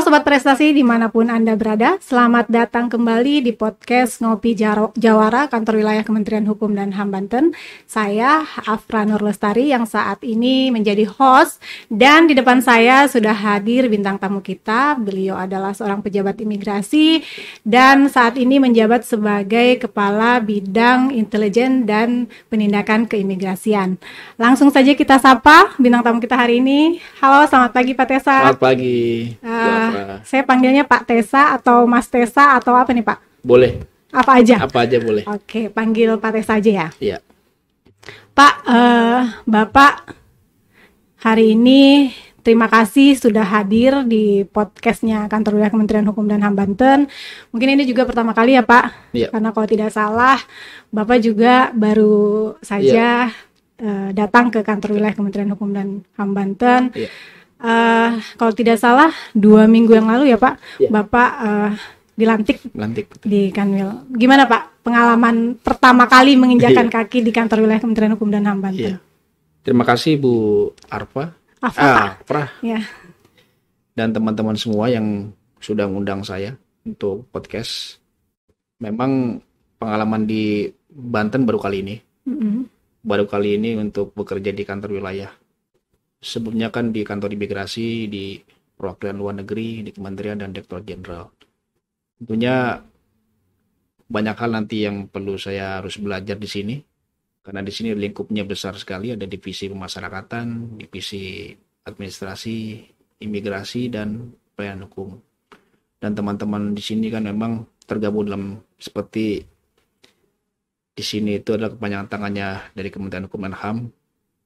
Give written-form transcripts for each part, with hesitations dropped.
Sobat Prestasi dimanapun Anda berada, selamat datang kembali di podcast Ngopi Jawara Kantor Wilayah Kementerian Hukum dan HAM Banten. Saya Afra Nur Lestari yang saat ini menjadi host, dan di depan saya sudah hadir bintang tamu kita. Beliau adalah seorang pejabat imigrasi dan saat ini menjabat sebagai Kepala Bidang Intelijen dan Penindakan Keimigrasian. Langsung saja kita sapa bintang tamu kita hari ini. Halo, selamat pagi Pak Tesa. Selamat pagi. Saya panggilnya Pak Tesa atau Mas Tesa atau apa nih Pak? Boleh. Apa aja? Apa aja boleh. Oke, panggil Pak Tesa aja ya. Iya. Pak, Bapak hari ini terima kasih sudah hadir di podcastnya Kantor Wilayah Kementerian Hukum dan HAM Banten. Mungkin ini juga pertama kali ya Pak? Iya. Karena kalau tidak salah, Bapak juga baru saja datang ke Kantor Wilayah Kementerian Hukum dan HAM Banten. Iya. Kalau tidak salah 2 minggu yang lalu ya Pak, Ya. Bapak dilantik Lantik. di Kanwil. Gimana Pak pengalaman pertama kali menginjakan kaki di Kantor Wilayah Kementerian Hukum dan HAM Banten? Iya. Terima kasih Bu Arfa. Afra. Ya. Dan teman-teman semua yang sudah mengundang saya untuk podcast. Memang pengalaman di Banten baru kali ini. Baru kali ini untuk bekerja di kantor wilayah. Sebelumnya kan di kantor imigrasi, di perwakilan luar negeri, di kementerian dan direktur jenderal. Tentunya banyak hal nanti yang perlu saya harus belajar di sini, karena di sini lingkupnya besar sekali, ada divisi pemasyarakatan, divisi administrasi, imigrasi, dan pelayanan hukum. Dan teman-teman di sini kan memang tergabung dalam seperti di sini itu adalah kepanjangan tangannya dari Kementerian Hukum dan HAM.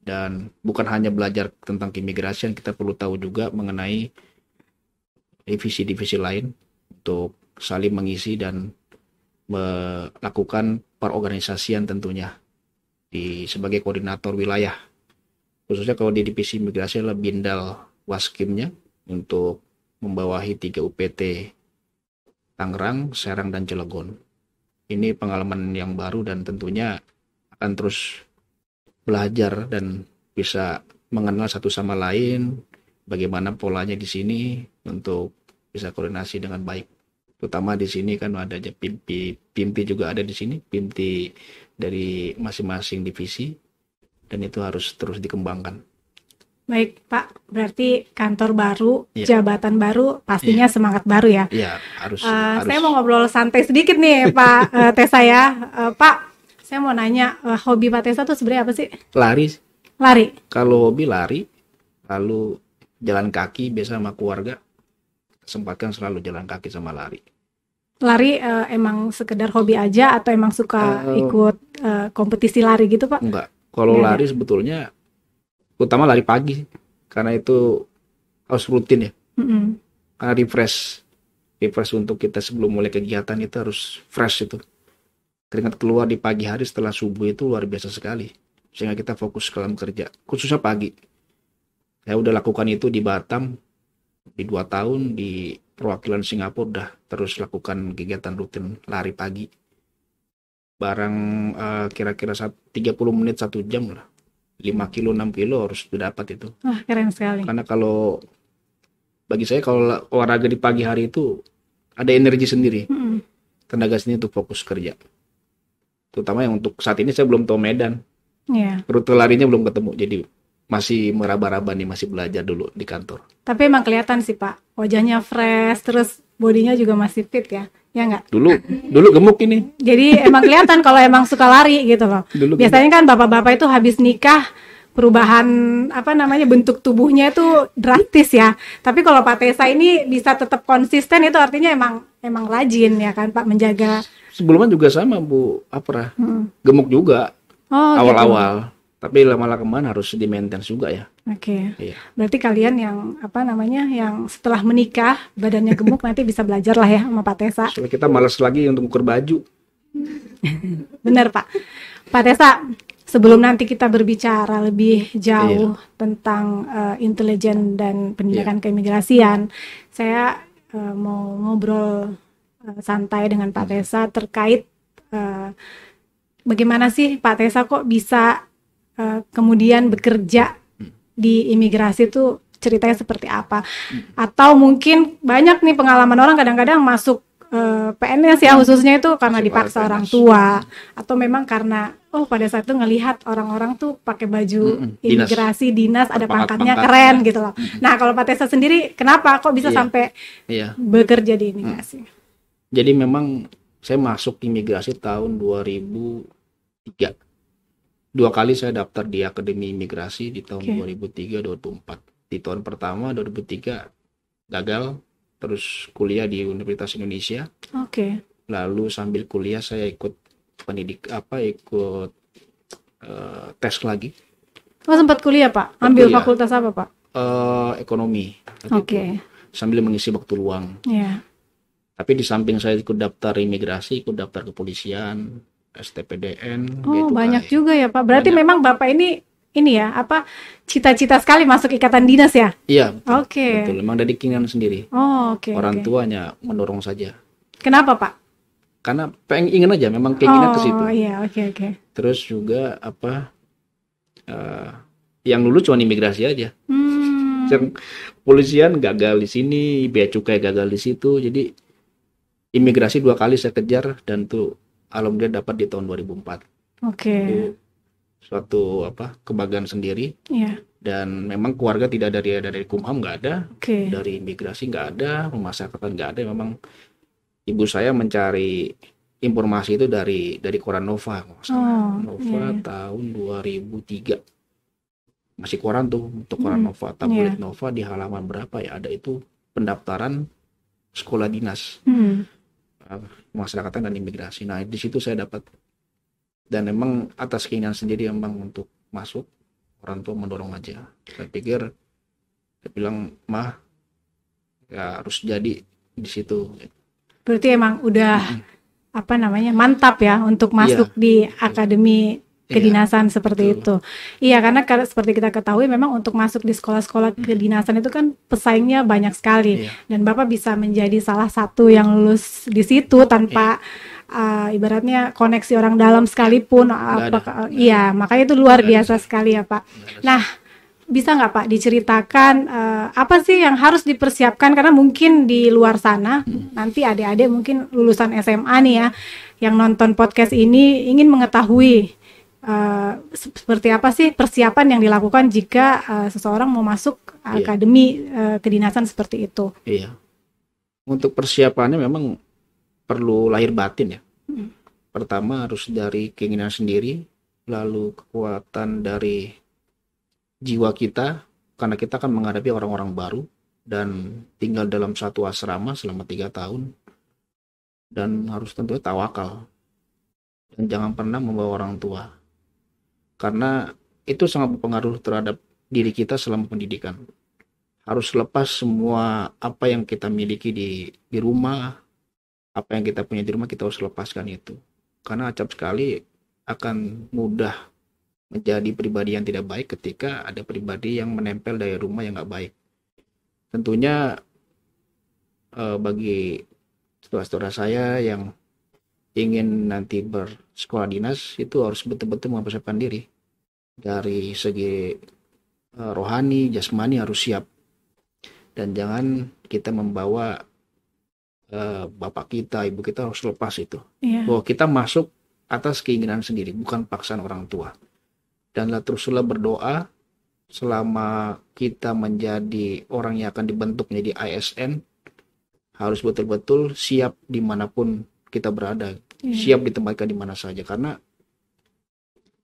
Dan bukan hanya belajar tentang keimigrasian, kita perlu tahu juga mengenai divisi-divisi lain untuk saling mengisi dan melakukan perorganisasian tentunya sebagai koordinator wilayah. Khususnya kalau di divisi imigrasi adalah Bindal Waskimnya untuk membawahi 3 UPT Tangerang, Serang, dan Cilegon. Ini pengalaman yang baru dan tentunya akan terus belajar dan bisa mengenal satu sama lain, bagaimana polanya di sini untuk bisa koordinasi dengan baik. Terutama di sini kan ada aja PIMTI juga ada di sini, PIMTI dari masing-masing divisi, dan itu harus terus dikembangkan. Baik Pak, berarti kantor baru, jabatan baru, pastinya semangat baru ya? Iya, harus. Saya mau ngobrol santai sedikit nih Pak Tesa ya. Pak, saya mau nanya, hobi Pak Tesa tuh sebenarnya apa sih? Lari. Kalau hobi lari, lalu jalan kaki biasa sama keluarga. Sempatkan selalu jalan kaki sama lari. Lari emang sekedar hobi aja atau emang suka ikut kompetisi lari gitu Pak? Enggak. Kalau lari sebetulnya, utama lari pagi, karena itu harus rutin ya. Karena refresh untuk kita sebelum mulai kegiatan itu harus fresh itu. Keringat keluar di pagi hari setelah subuh itu luar biasa sekali, sehingga kita fokus dalam kerja, khususnya pagi. Saya udah lakukan itu di Batam, di 2 tahun, di perwakilan Singapura udah terus lakukan kegiatan rutin lari pagi. Barang kira-kira 30 menit 1 jam lah. 5 kilo, 6 kilo harus dapat itu. Wah, keren sekali. Karena kalau bagi saya kalau olahraga di pagi hari itu ada energi sendiri. Tenaga sendiri untuk fokus kerja. Terutama yang untuk saat ini saya belum tahu medan. Rute larinya belum ketemu, jadi masih meraba-raba nih, masih belajar dulu di kantor. Tapi emang kelihatan sih Pak, wajahnya fresh, terus bodinya juga masih fit ya, ya nggak? Dulu gemuk ini. Jadi emang kelihatan kalau emang suka lari gitu loh. Biasanya kan bapak-bapak itu habis nikah, perubahan bentuk tubuhnya itu drastis ya. Tapi kalau Pak Tesa ini bisa tetap konsisten, itu artinya emang rajin ya kan Pak, menjaga. Sebelumnya juga sama Bu Afra, gemuk juga awal-awal, gitu. Tapi lama-lama harus di-maintain juga ya. Oke. Iya. Berarti kalian yang yang setelah menikah badannya gemuk nanti bisa belajar lah ya sama Pak Tesa. Soalnya kita malas lagi untuk ukur baju. Bener Pak. Pak Tesa, sebelum nanti kita berbicara lebih jauh tentang intelijen dan pendidikan keimigrasian, saya mau ngobrol santai dengan Pak Tesa terkait bagaimana sih Pak Tesa kok bisa kemudian bekerja di imigrasi tuh ceritanya seperti apa. Atau mungkin banyak nih pengalaman orang kadang-kadang masuk PNS ya khususnya itu karena Masih dipaksa pada orang PNS. tua, atau memang karena pada saat itu ngelihat orang-orang tuh pakai baju Dinas. imigrasi dinas ada pangkatnya Pangkat-pangkat, keren ya. gitu loh. Nah kalau Pak Tessa sendiri kenapa kok bisa Iya. sampai Iya. bekerja di imigrasi? Jadi memang saya masuk imigrasi tahun 2003. 2 kali saya daftar di Akademi Imigrasi di tahun 2003, 2004. Di tahun pertama 2003 gagal, terus kuliah di Universitas Indonesia. Lalu sambil kuliah saya ikut ikut tes lagi. Oh sempat kuliah Pak? Ambil Kuliah. fakultas apa Pak? Ekonomi. Oke. Sambil mengisi waktu luang. Iya. Tapi di samping saya ikut daftar imigrasi, ikut daftar kepolisian, STPDN. Oh Bea banyak Cukai. juga ya Pak. Berarti Banyak. memang Bapak ini ya cita-cita sekali masuk ikatan dinas ya? Iya, betul. Oke. Betul, memang dari keinginan sendiri. Oh oke. Orang tuanya mendorong saja. Kenapa Pak? Karena ingin aja, memang keinginan ke situ. Oh iya, oke. Terus juga yang lulus cuma imigrasi aja. Yang polisian gagal di sini, bea cukai gagal di situ. Jadi imigrasi 2 kali saya kejar dan tuh alhamdulillah dapat di tahun 2004. Oke. Itu suatu kebanggaan sendiri. Iya. Dan memang keluarga tidak dari Kumham nggak ada, Oke. dari imigrasi nggak ada, pemasarakatan nggak ada. Memang ibu saya mencari informasi itu dari koran Nova, Nova tahun 2003. Masih koran tuh, untuk koran Nova, tabloid Nova di halaman berapa ya, ada itu pendaftaran sekolah dinas, pemasarakatan dan imigrasi. Nah di situ saya dapat, dan memang atas keinginan sendiri memang untuk masuk, orang tua mendorong aja. Saya bilang mah ya harus jadi di situ. Berarti emang udah mantap ya untuk masuk di akademi kedinasan seperti itu. Iya, karena seperti kita ketahui memang untuk masuk di sekolah-sekolah kedinasan itu kan pesaingnya banyak sekali. Dan Bapak bisa menjadi salah satu yang lulus di situ tanpa ibaratnya koneksi orang dalam sekalipun. Makanya itu luar biasa sekali ya Pak. Nah, bisa nggak Pak diceritakan apa sih yang harus dipersiapkan, karena mungkin di luar sana nanti adik-adik mungkin lulusan SMA nih ya yang nonton podcast ini ingin mengetahui seperti apa sih persiapan yang dilakukan jika seseorang mau masuk akademi kedinasan seperti itu. Iya. Untuk persiapannya memang perlu lahir batin ya. Pertama harus dari keinginan sendiri, lalu kekuatan dari jiwa kita, karena kita akan menghadapi orang-orang baru dan tinggal dalam satu asrama selama 3 tahun, dan harus tentunya tawakal dan jangan pernah membawa orang tua, karena itu sangat berpengaruh terhadap diri kita selama pendidikan. Harus lepas semua apa yang kita miliki di rumah, apa yang kita punya di rumah, kita harus lepaskan itu, karena acap sekali akan mudah menjadi pribadi yang tidak baik ketika ada pribadi yang menempel dari rumah yang nggak baik. Tentunya bagi saudara-saudara saya yang ingin nanti bersekolah dinas itu harus betul-betul mempersiapkan diri dari segi rohani, jasmani harus siap, dan jangan kita membawa bapak kita, ibu kita, harus lepas itu. Bahwa kita masuk atas keinginan sendiri, bukan paksaan orang tua. Dan teruslah berdoa selama kita menjadi orang yang akan dibentuk menjadi ASN, harus betul-betul siap dimanapun kita berada, siap ditempatkan di mana saja, karena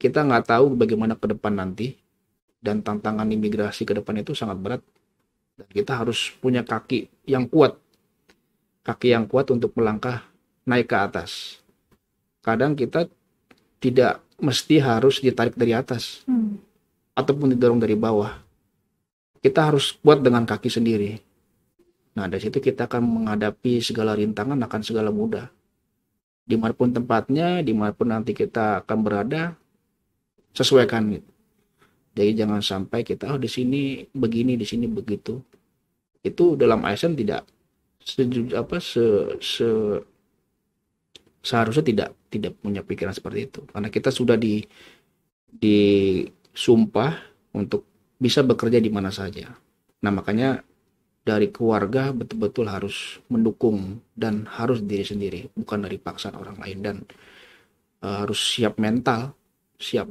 kita nggak tahu bagaimana ke depan nanti, dan tantangan imigrasi ke depan itu sangat berat, dan kita harus punya kaki yang kuat untuk melangkah naik ke atas. Kadang kita tidak mesti harus ditarik dari atas ataupun didorong dari bawah. Kita harus kuat dengan kaki sendiri. Nah, dari situ kita akan menghadapi segala rintangan, akan segala mudah. Dimanapun tempatnya, dimanapun nanti kita akan berada, sesuaikan. Jadi jangan sampai kita di sini begini, di sini begitu. Itu dalam ASN tidak seharusnya tidak punya pikiran seperti itu, karena kita sudah disumpah untuk bisa bekerja di mana saja. Nah, makanya dari keluarga betul-betul harus mendukung dan harus diri sendiri, bukan dari paksaan orang lain. Dan harus siap mental, siap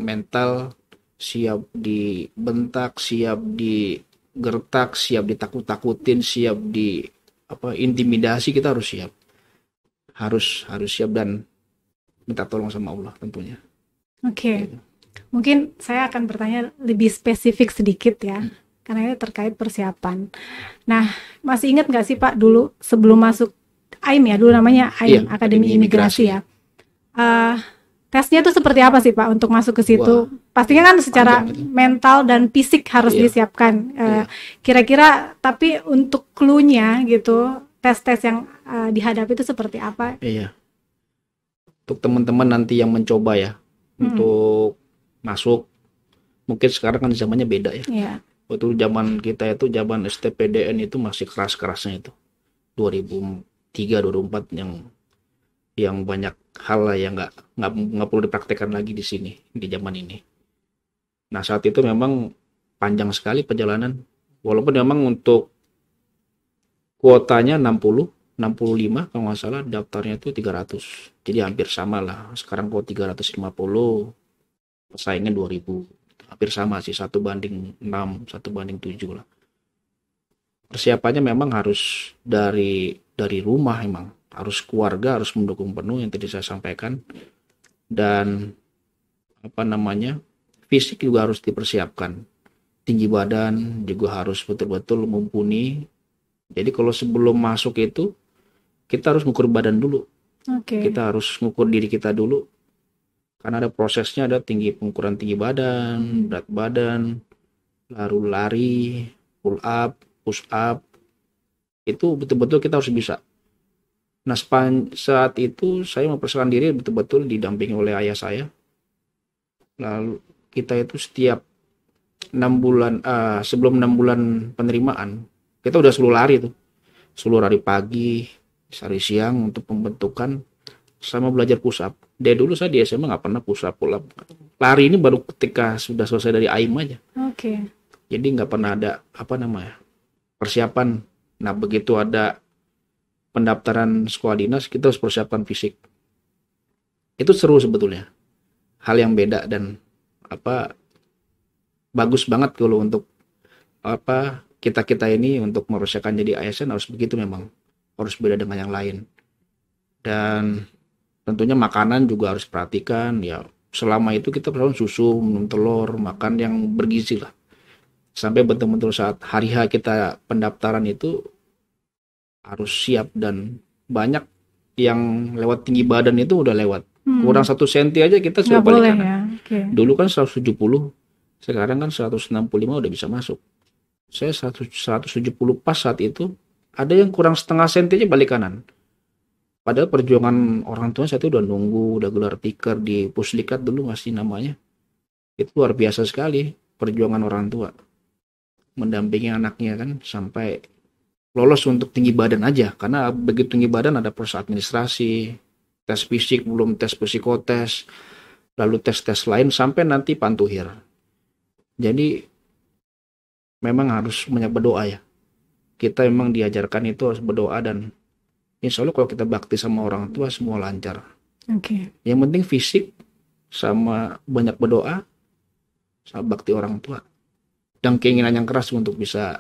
dibentak, siap digertak, siap ditakut-takutin, siap di intimidasi. Kita harus siap, harus siap dan minta tolong sama Allah tentunya. Oke. Mungkin saya akan bertanya lebih spesifik sedikit ya, karena ini terkait persiapan. Nah, masih ingat nggak sih Pak dulu sebelum masuk AIM ya, dulu namanya AIM, Iya, Akademi Imigrasi ya. Tesnya itu seperti apa sih Pak untuk masuk ke situ? Pastinya kan secara mental dan fisik harus disiapkan. Kira-kira tapi untuk clue-nya gitu, tes-tes yang dihadapi itu seperti apa? Iya. Untuk teman-teman nanti yang mencoba ya, untuk masuk, mungkin sekarang kan zamannya beda ya. Iya. Waktu zaman kita itu, zaman STPDN itu masih keras-kerasnya itu. 2003, 2004 yang banyak hal lah yang nggak perlu dipraktekkan lagi di sini di zaman ini. Nah, saat itu memang panjang sekali perjalanan, walaupun memang untuk kuotanya 65 kalau nggak salah, daftarnya itu 300, jadi hampir sama lah. Sekarang kok 350, pesaingnya 2000, hampir sama sih, 1:6, 1:7 lah. Persiapannya memang harus dari rumah, emang harus keluarga harus mendukung penuh yang tadi saya sampaikan, dan fisik juga harus dipersiapkan, tinggi badan juga harus betul-betul mumpuni. Jadi kalau sebelum masuk itu kita harus ngukur badan dulu. Kita harus ngukur diri kita dulu, karena ada prosesnya, ada pengukuran tinggi badan, berat badan, lalu lari, pull up, push up, itu betul-betul kita harus bisa. Nah, saat itu saya mempersiapkan diri betul-betul didampingi oleh ayah saya. Lalu kita itu setiap 6 bulan, sebelum 6 bulan penerimaan, kita udah selalu lari tuh. Selalu lari pagi, lari siang untuk pembentukan, sama belajar push up. Dari dulu saya di SMA nggak pernah push up, pull up. Lari ini baru ketika sudah selesai dari AIM aja. Jadi nggak pernah ada persiapan. Nah, begitu ada pendaftaran sekolah dinas, kita harus persiapkan fisik. Itu seru sebetulnya, hal yang beda dan bagus banget kalau untuk kita ini untuk mempersiapkan jadi ASN harus begitu, memang harus beda dengan yang lain. Dan tentunya makanan juga harus perhatikan ya. Selama itu kita perlu susu, minum telur, makan yang bergizi lah, sampai betul-betul saat hari H kita pendaftaran itu harus siap. Dan banyak yang lewat tinggi badan itu udah lewat, kurang 1 senti aja kita sudah balik kanan. Dulu kan 170, sekarang kan 165 udah bisa masuk. Saya 170 pas saat itu, ada yang kurang setengah senti aja balik kanan. Padahal perjuangan orang tua saya itu udah nunggu, udah gelar tikar di Pusdikat dulu masih namanya. Itu luar biasa sekali perjuangan orang tua mendampingi anaknya kan sampai lolos untuk tinggi badan aja. Karena begitu tinggi badan ada proses administrasi, tes fisik, belum tes psikotes, lalu tes-tes lain sampai nanti pantuhir. Jadi memang harus banyak berdoa ya. Kita memang diajarkan itu harus berdoa, dan insya Allah kalau kita bakti sama orang tua semua lancar. Yang penting fisik sama banyak berdoa sama bakti orang tua, dan keinginan yang keras untuk bisa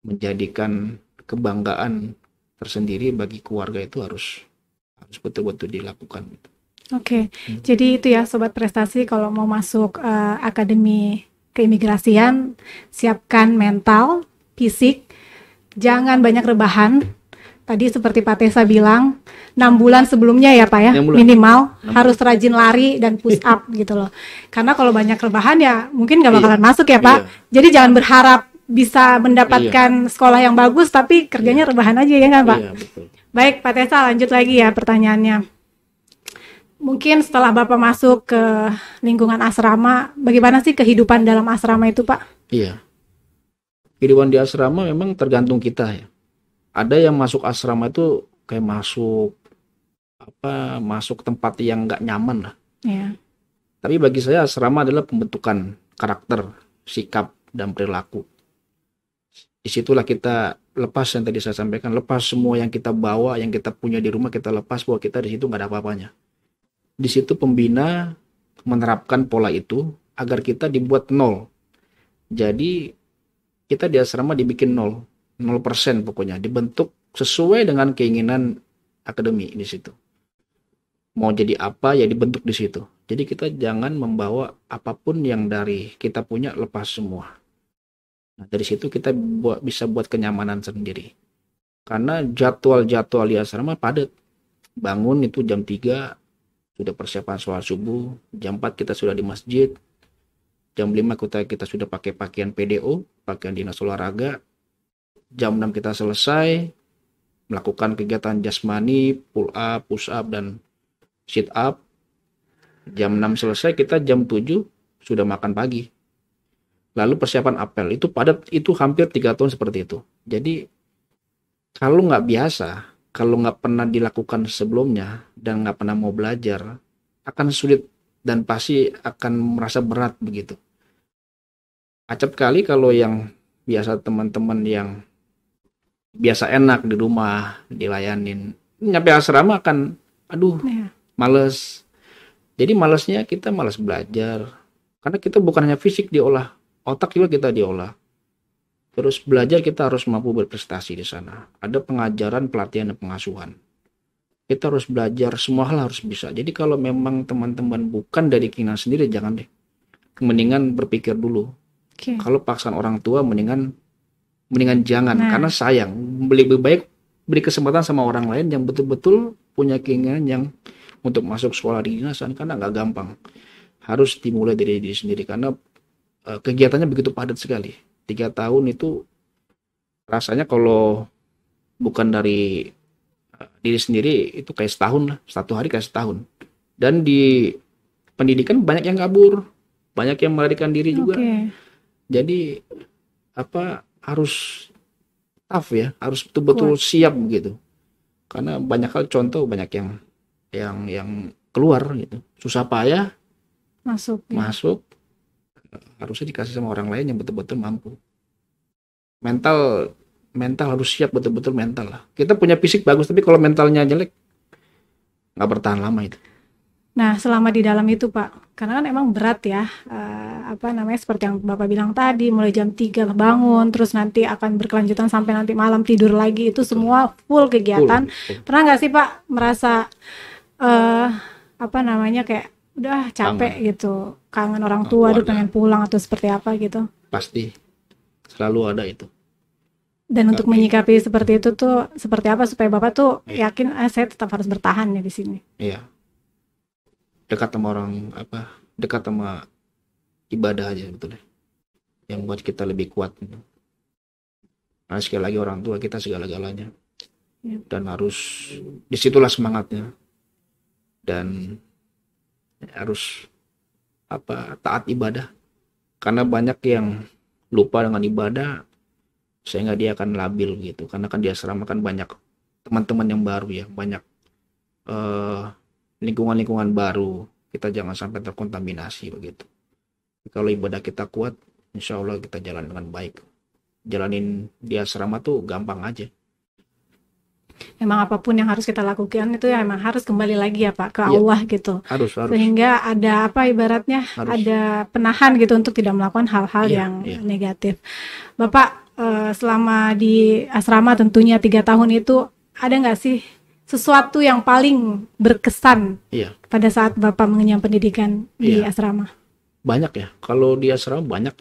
menjadikan kebanggaan tersendiri bagi keluarga itu harus betul-betul dilakukan. Jadi itu ya Sobat Prestasi, kalau mau masuk Akademi Keimigrasian, siapkan mental, fisik, jangan banyak rebahan. Tadi seperti Pak Tessa bilang, 6 bulan sebelumnya ya Pak ya, minimal harus rajin lari dan push up gitu loh. Karena kalau banyak rebahan ya mungkin nggak bakalan masuk ya Pak. Jadi jangan berharap bisa mendapatkan sekolah yang bagus, tapi kerjanya rebahan aja ya kan Pak? Betul. Baik Pak Tessa, lanjut lagi ya pertanyaannya. Mungkin setelah Bapak masuk ke lingkungan asrama, bagaimana sih kehidupan dalam asrama itu Pak? Iya. Kehidupan di asrama memang tergantung kita ya. Ada yang masuk asrama itu kayak masuk tempat yang nggak nyaman lah. Tapi bagi saya asrama adalah pembentukan karakter, sikap, dan perilaku. Di Disitulah kita lepas yang tadi saya sampaikan, lepas semua yang kita bawa, yang kita punya di rumah kita lepas, bahwa kita di situ nggak ada apa-apanya. Di situ pembina menerapkan pola itu agar kita dibuat nol. Jadi kita di asrama dibikin 0% pokoknya, dibentuk sesuai dengan keinginan akademi di situ. Mau jadi apa ya dibentuk di situ. Jadi kita jangan membawa apapun yang dari kita punya, lepas semua. Nah, dari situ kita bisa buat kenyamanan sendiri. Karena jadwal-jadwal di asrama padat. Bangun itu jam 3 sudah persiapan sholat subuh, jam 4 kita sudah di masjid, jam 5 kita sudah pakai pakaian PDO, pakaian dinas olahraga, jam 6 kita selesai melakukan kegiatan jasmani, pull up, push up, dan sit up. Jam 6 selesai, kita jam 7 sudah makan pagi. Lalu persiapan apel, itu padat, itu hampir 3 tahun seperti itu. Jadi kalau nggak biasa, kalau nggak pernah dilakukan sebelumnya, dan nggak pernah mau belajar, akan sulit dan pasti akan merasa berat begitu. Acap kali kalau yang biasa teman-teman yang biasa enak di rumah, dilayanin, nyampe asrama akan, aduh, males. Jadi malesnya kita malas belajar. Karena kita bukan hanya fisik diolah, otak juga kita diolah. Terus belajar kita harus mampu berprestasi di sana. Ada pengajaran, pelatihan, dan pengasuhan. Kita harus belajar, semua hal harus bisa. Jadi kalau memang teman-teman bukan dari keinginan sendiri, jangan deh. Mendingan berpikir dulu. Kalau paksaan orang tua, mendingan jangan. Karena sayang. Lebih baik beri kesempatan sama orang lain yang betul-betul punya keinginan yang untuk masuk sekolah di dinasan, karena nggak gampang. Harus dimulai dari diri sendiri, karena kegiatannya begitu padat sekali. 3 tahun itu rasanya kalau bukan dari diri sendiri itu kayak setahun lah. 1 hari kayak setahun. Dan di pendidikan banyak yang kabur, banyak yang melarikan diri juga. Jadi harus tough ya, harus betul-betul siap begitu. Karena banyak hal, contoh banyak yang keluar gitu, susah payah masuk, harusnya dikasih sama orang lain yang betul-betul mampu. Mental harus siap, betul-betul mental lah. Kita punya fisik bagus, tapi kalau mentalnya jelek nggak bertahan lama itu. Nah, selama di dalam itu Pak, karena kan emang berat ya, seperti yang Bapak bilang tadi, mulai jam 3 bangun, terus nanti akan berkelanjutan sampai nanti malam tidur lagi, itu semua full kegiatan. Pernah nggak sih Pak merasa kayak udah capek gitu, kangen orang tua, aduh pengen pulang atau seperti apa gitu? Pasti selalu ada itu. Dan untuk menyikapi seperti itu tuh seperti apa supaya Bapak tuh yakin saya tetap harus bertahan ya di sini? Iya. Dekat sama orang, dekat sama ibadah aja sebetulnya, yang buat kita lebih kuat gitu. Karena sekali lagi orang tua kita segala-galanya, dan harus disitulah semangatnya, dan harus taat ibadah. Karena banyak yang lupa dengan ibadah, sehingga dia akan labil gitu. Karena kan di asrama kan banyak teman-teman yang baru ya, banyak lingkungan-lingkungan baru. Kita jangan sampai terkontaminasi begitu. Kalau ibadah kita kuat, insya Allah kita jalan dengan baik. Jalanin di asrama tuh gampang aja. Memang apapun yang harus kita lakukan itu ya emang harus kembali lagi ya Pak ke Allah gitu. Harus. Sehingga ada ibaratnya ada penahan gitu untuk tidak melakukan hal-hal yang negatif. Bapak selama di asrama tentunya 3 tahun itu ada nggak sih sesuatu yang paling berkesan pada saat Bapak mengenyam pendidikan di asrama? Banyak ya, kalau di asrama banyak.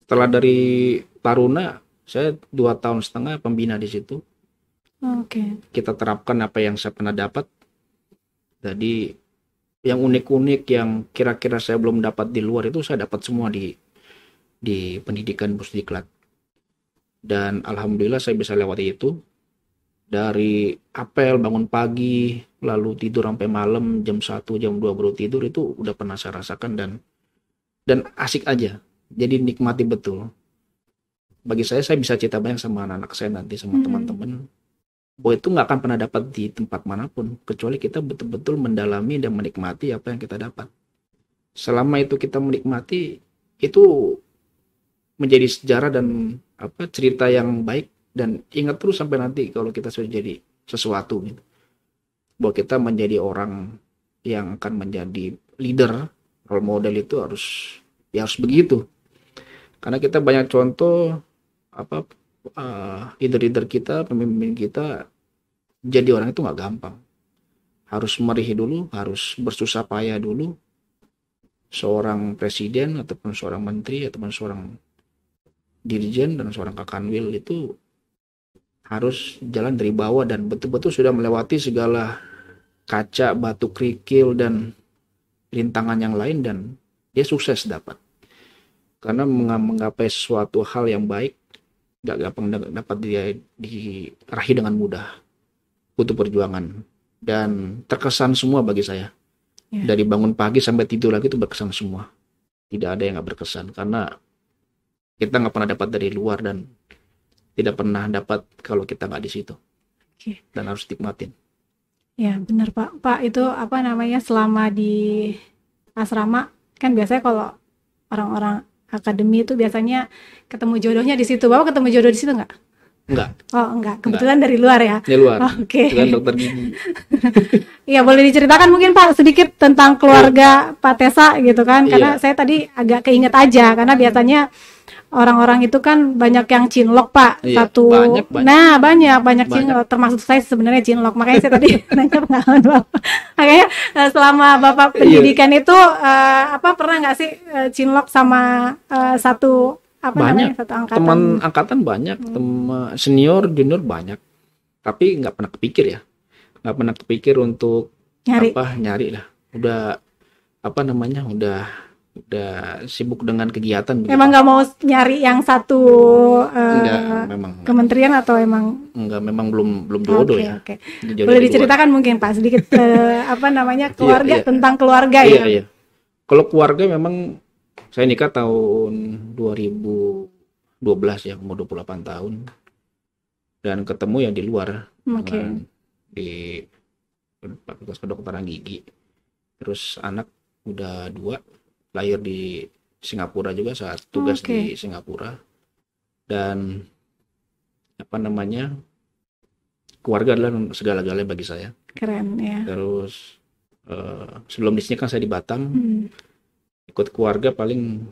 Setelah dari Taruna, saya 2,5 tahun pembina di situ. Kita terapkan apa yang saya pernah dapat. Jadi yang unik-unik, yang kira-kira saya belum dapat di luar, itu saya dapat semua di pendidikan Pusdiklat. Dan alhamdulillah saya bisa lewati itu. Dari apel, bangun pagi, lalu tidur sampai malam, jam 1, jam 2 baru tidur, itu udah pernah saya rasakan, dan asik aja. Jadi nikmati betul. Bagi saya bisa cerita banyak sama anak-anak saya nanti, sama teman-teman. Bahwa itu nggak akan pernah dapat di tempat manapun, kecuali kita betul-betul mendalami dan menikmati apa yang kita dapat. Selama itu kita menikmati, itu menjadi sejarah dan cerita yang baik, dan ingat terus sampai nanti kalau kita sudah jadi sesuatu gitu, bahwa kita menjadi orang yang akan menjadi leader, role model itu harus begitu. Karena kita banyak contoh leader-leader kita, pemimpin kita jadi orang itu nggak gampang. Harus merih dulu, harus bersusah payah dulu. Seorang presiden ataupun seorang menteri ataupun seorang dirjen dan seorang kakanwil itu harus jalan dari bawah dan betul-betul sudah melewati segala kaca, batu kerikil dan rintangan yang lain, dan dia sukses dapat. Karena menggapai sesuatu hal yang baik gak gampang dapat dia diraih dengan mudah, butuh perjuangan, dan terkesan semua bagi saya. Dari bangun pagi sampai tidur lagi itu berkesan semua, tidak ada yang gak berkesan, karena kita nggak pernah dapat dari luar dan tidak pernah dapat kalau kita nggak di situ. Dan harus nikmatin. Ya benar Pak itu selama di asrama kan biasanya kalau orang-orang akademi itu biasanya ketemu jodohnya di situ. Bapak ketemu jodoh di situ nggak? Enggak. Oh enggak, kebetulan dari luar ya? Dari luar. Oh, oke. Bukan dokter gigi. Iya, boleh diceritakan mungkin Pak sedikit tentang keluarga Pak Tessa gitu kan? Karena saya tadi agak keinget aja, karena biasanya orang-orang itu kan banyak yang cinlok Pak. Banyak. Nah banyak cinlok, termasuk saya sebenarnya cinlok, makanya saya tadi nanya pengalaman Bapak. Makanya selama Bapak pendidikan itu pernah nggak sih cinlok sama satu satu angkatan? Teman angkatan banyak, teman senior, junior banyak, tapi nggak pernah kepikir untuk nyari lah. Udah udah sibuk dengan kegiatan. Emang nggak mau nyari yang satu kementerian atau emang? Enggak, memang belum jodoh ya. Okay. Boleh diceritakan mungkin Pak sedikit keluarga, tentang keluarga ya? Iya. Kalau keluarga memang saya nikah tahun 2012 ya, umur 28 tahun. Dan ketemu ya di luar. Di Fakultas Kedokteran Gigi. Terus anak udah 2. Lahir di Singapura juga saat tugas di Singapura. Dan keluarga adalah segala-galanya bagi saya. Keren ya. Terus sebelum di sini kan saya di Batam. Ikut keluarga paling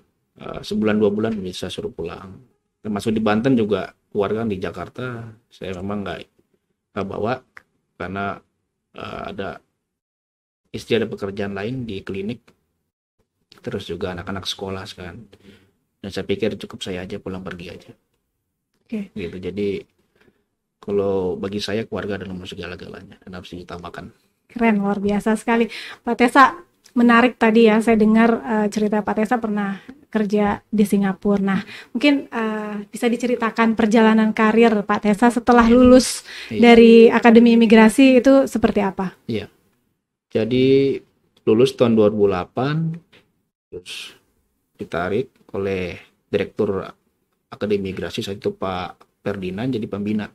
sebulan 2 bulan bisa suruh pulang. Termasuk di Banten juga keluarga di Jakarta saya memang nggak bawa, karena ada istri, ada pekerjaan lain di klinik. Terus juga anak-anak sekolah kan. Dan saya pikir cukup saya aja pulang pergi aja. Gitu. Jadi kalau bagi saya keluarga adalah segala-galanya dan harus diutamakan. Keren, luar biasa sekali. Pak Tessa, menarik tadi ya, saya dengar cerita Pak Tessa pernah kerja di Singapura. Nah, mungkin bisa diceritakan perjalanan karir Pak Tessa setelah lulus dari Akademi Imigrasi itu seperti apa? Iya. Jadi lulus tahun 2008. Terus ditarik oleh Direktur Akademi Imigrasi saat itu Pak Ferdinand jadi pembina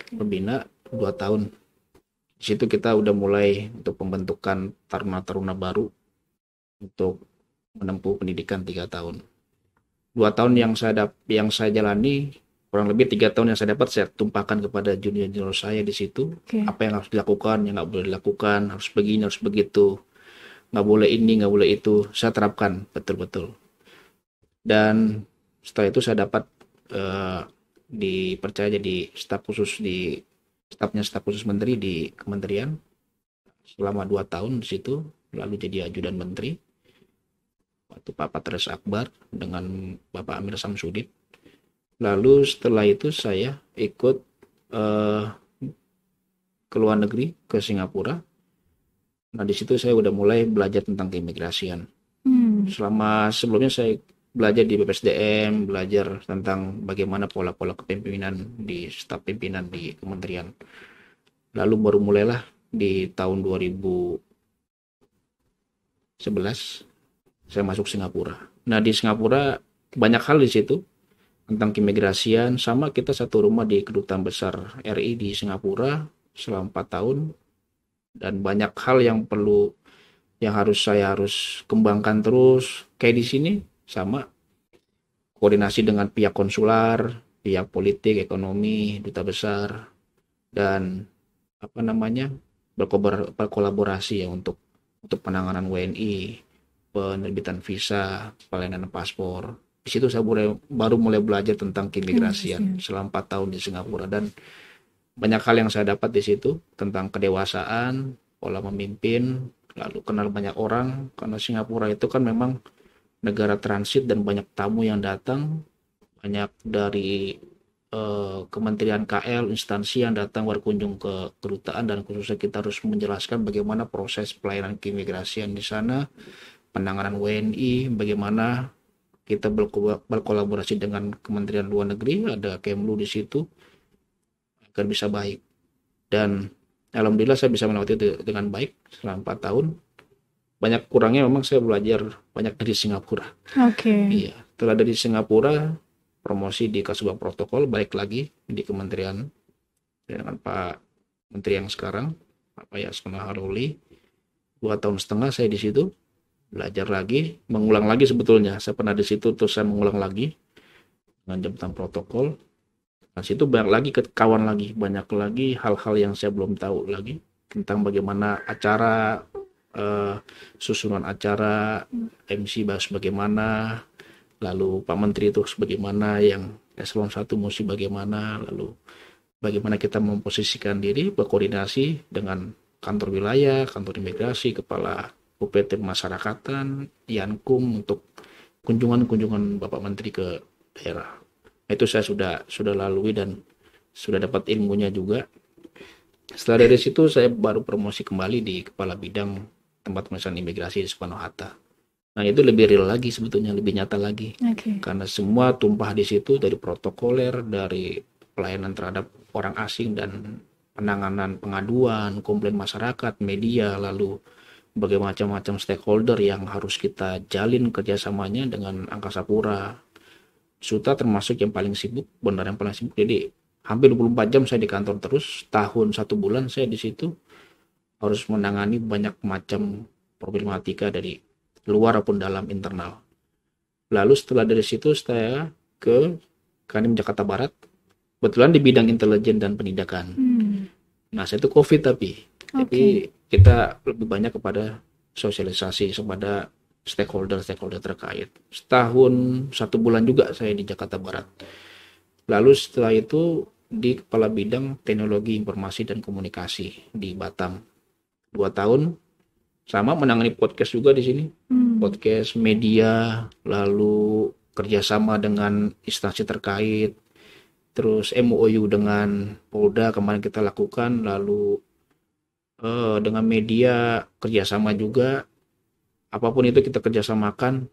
2 tahun. Di situ kita udah mulai untuk pembentukan taruna-taruna baru untuk menempuh pendidikan 3 tahun. 2 tahun yang saya jalani, kurang lebih 3 tahun yang saya dapat saya tumpahkan kepada junior-junior saya di situ. Apa yang harus dilakukan, yang nggak boleh dilakukan, harus begini, harus begitu. Nggak boleh ini, nggak boleh itu, saya terapkan betul-betul. Dan setelah itu saya dapat dipercaya jadi staf khusus staf khusus menteri di kementerian selama 2 tahun di situ, lalu jadi ajudan menteri waktu Pak Patres Akbar dengan Bapak Amir Samsudin. Lalu setelah itu saya ikut ke luar negeri, ke Singapura. Nah di situ saya udah mulai belajar tentang keimigrasian. Sebelumnya saya belajar di BPSDM, belajar tentang bagaimana pola-pola kepemimpinan di staf pimpinan di kementerian. Lalu baru mulailah di tahun 2011 saya masuk Singapura. Nah di Singapura banyak hal di situ tentang keimigrasian, sama kita satu rumah di Kedutaan Besar RI di Singapura selama 4 tahun. Dan banyak hal yang saya harus kembangkan terus. Kayak di sini sama koordinasi dengan pihak konsular, pihak politik, ekonomi, duta besar, dan berkolaborasi ya untuk penanganan WNI, penerbitan visa, pelayanan paspor. Di situ saya baru mulai belajar tentang keimigrasian selama 4 tahun di Singapura, dan banyak hal yang saya dapat di situ tentang kedewasaan, pola memimpin, lalu kenal banyak orang, karena Singapura itu kan memang negara transit dan banyak tamu yang datang, banyak dari Kementerian KL, instansi yang datang berkunjung ke kedutaan, dan khususnya kita harus menjelaskan bagaimana proses pelayanan keimigrasian di sana, penanganan WNI, bagaimana kita berkolaborasi dengan Kementerian Luar Negeri, ada Kemlu di situ agar bisa baik. Dan alhamdulillah saya bisa melewati itu dengan baik selama 4 tahun. Banyak kurangnya memang saya belajar banyak dari Singapura. Iya, setelah dari Singapura promosi di Kasubag Protokol, balik lagi di kementerian dengan Pak Menteri yang sekarang, Pak Yasona Haroli. 2,5 tahun saya di situ belajar lagi, mengulang lagi sebetulnya. Saya pernah di situ terus saya mengulang lagi dengan jabatan protokol. Nah, situ banyak lagi kawan lagi, banyak lagi hal-hal yang saya belum tahu lagi tentang bagaimana acara, susunan acara, MC bahas bagaimana, lalu Pak Menteri itu bagaimana, yang eselon 1 mesti bagaimana, lalu bagaimana kita memposisikan diri, berkoordinasi dengan kantor wilayah, kantor imigrasi, kepala UPT Pemasyarakatan, Yankum untuk kunjungan Bapak Menteri ke daerah. Itu saya sudah lalui dan sudah dapat ilmunya juga. Setelah dari situ saya baru promosi kembali di Kepala Bidang Tempat Pemeriksaan Imigrasi di Soekarno-Hatta. Nah, itu lebih real lagi sebetulnya, lebih nyata lagi. Karena semua tumpah di situ, dari protokoler, dari pelayanan terhadap orang asing dan penanganan pengaduan, komplain masyarakat, media, lalu berbagai macam stakeholder yang harus kita jalin kerjasamanya dengan Angkasa Pura. Suta termasuk yang paling sibuk, benar yang paling sibuk. Jadi hampir 24 jam saya di kantor terus, tahun 1 bulan saya di situ harus menangani banyak macam problematika dari luar maupun dalam internal. Lalu setelah dari situ saya ke Kanwil Jakarta Barat, kebetulan di bidang intelijen dan penindakan. Nah, saya itu COVID tapi kita lebih banyak kepada sosialisasi kepada stakeholder terkait. Setahun 1 bulan juga saya di Jakarta Barat. Lalu setelah itu di Kepala Bidang Teknologi Informasi dan Komunikasi di Batam. 2 tahun sama menangani podcast juga di sini. Podcast, media, lalu kerjasama dengan instansi terkait, terus MOU dengan Polda kemarin kita lakukan, lalu dengan media kerjasama juga, apapun itu kita kerjasamakan.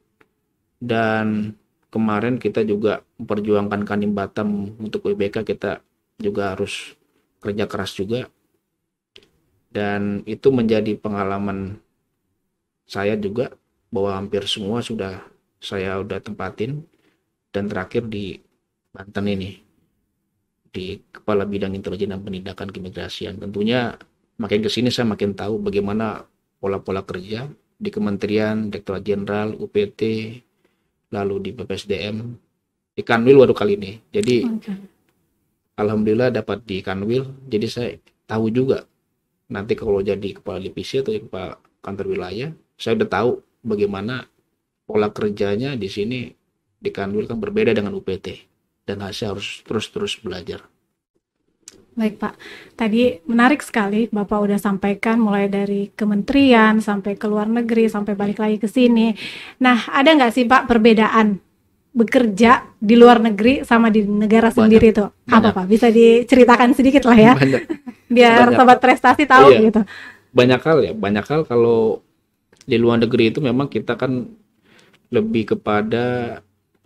Dan kemarin kita juga memperjuangkan Kanwil Batam untuk WBK, kita juga harus kerja keras juga, dan itu menjadi pengalaman saya juga bahwa hampir semua saya udah tempatin. Dan terakhir di Banten ini di Kepala Bidang Intelijen dan Penindakan Keimigrasian. Tentunya makin kesini saya makin tahu bagaimana pola-pola kerja di Kementerian, Direktorat Jenderal, UPT, lalu di BPSDM, di Kanwil baru kali ini. Jadi alhamdulillah dapat di Kanwil, jadi saya tahu juga nanti kalau jadi kepala divisi atau kepala kantor wilayah, saya udah tahu bagaimana pola kerjanya di sini. Di Kanwil kan berbeda dengan UPT, dan saya harus terus belajar. Baik Pak, tadi menarik sekali Bapak udah sampaikan mulai dari kementerian sampai ke luar negeri sampai balik lagi ke sini. Nah, ada nggak sih Pak perbedaan bekerja di luar negeri sama di negara sendiri itu? Apa Pak? Bisa diceritakan sedikit lah ya, biar sobat prestasi tahu gitu. Banyak hal kalau di luar negeri itu memang kita kan lebih kepada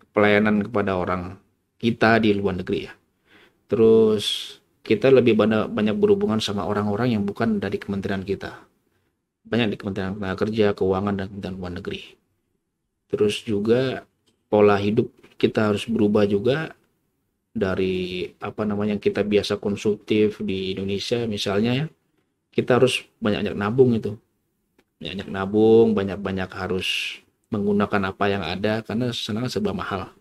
pelayanan kepada orang kita di luar negeri ya. Terus kita lebih banyak berhubungan sama orang-orang yang bukan dari kementerian kita. Banyak di Kementerian Tenaga Kerja, Keuangan, dan Kementerian Luar Negeri. Terus juga pola hidup kita harus berubah juga dari yang kita biasa konsumtif di Indonesia misalnya ya. Kita harus banyak nabung itu. Banyak nabung, banyak harus menggunakan apa yang ada, karena sana serba mahal.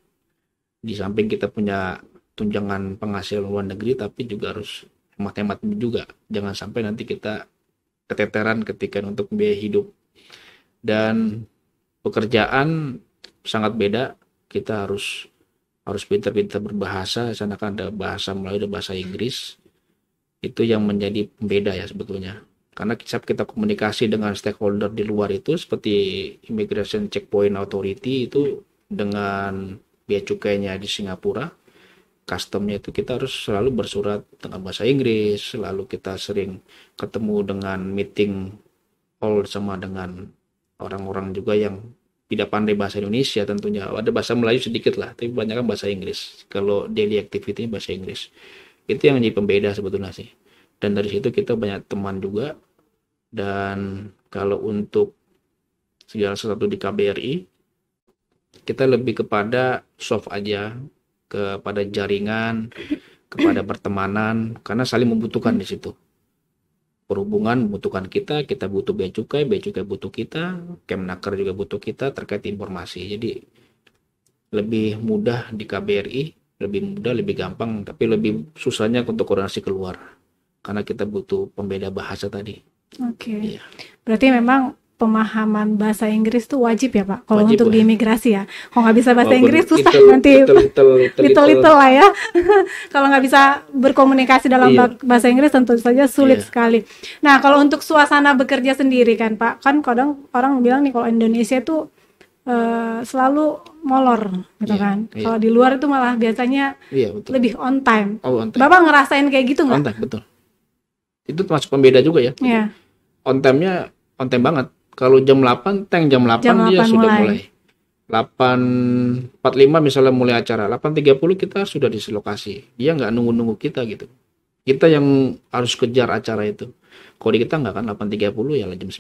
Di samping kita punya tunjangan penghasilan luar negeri, tapi juga harus hemat-hemat juga. Jangan sampai nanti kita keteteran ketika untuk biaya hidup. Dan pekerjaan sangat beda. Kita harus pintar-pintar berbahasa. Sana kan ada bahasa Melayu, ada bahasa Inggris. Itu yang menjadi pembeda ya sebetulnya. Karena kita komunikasi dengan stakeholder di luar itu seperti Immigration Checkpoint Authority itu dengan bea cukainya di Singapura, customnya itu kita harus selalu bersurat dengan bahasa Inggris, selalu kita sering ketemu dengan meeting all sama dengan orang-orang juga yang tidak pandai bahasa Indonesia tentunya. Ada bahasa Melayu sedikit lah, tapi banyak kan bahasa Inggris. Kalau daily activity bahasa Inggris. Itu yang menjadi pembeda sebetulnya sih. Dan dari situ kita banyak teman juga. Dan kalau untuk segala sesuatu di KBRI, kita lebih kepada soft aja, kepada jaringan, kepada pertemanan, karena saling membutuhkan di situ. Perhubungan membutuhkan kita butuh bea cukai butuh kita, Kemnaker juga butuh kita terkait informasi. Jadi lebih mudah di KBRI, lebih mudah, lebih gampang, tapi lebih susahnya untuk koordinasi keluar. Karena kita butuh pembeda bahasa tadi. Oke. Iya. Berarti memang pemahaman bahasa Inggris tuh wajib ya Pak, kalau untuk di imigrasi ya. Kalau nggak bisa bahasa Inggris susah nanti little lah ya. Kalau nggak bisa berkomunikasi dalam bahasa Inggris tentu saja sulit sekali. Nah kalau untuk suasana bekerja sendiri kan Pak, kan kadang orang bilang nih kalau Indonesia tuh selalu molor gitu kan. Kalau di luar itu malah biasanya lebih on time. On time. Bapak ngerasain kayak gitu nggak? On time, betul. Itu termasuk pembeda juga ya. On time-nya on time banget. Kalau jam 8, jam 8 dia sudah mulai. 8.45 misalnya mulai acara, 8.30 kita sudah di lokasi. Dia nggak nunggu-nunggu kita gitu. Kita yang harus kejar acara itu. Kalau di kita nggak kan 8.30 ya jam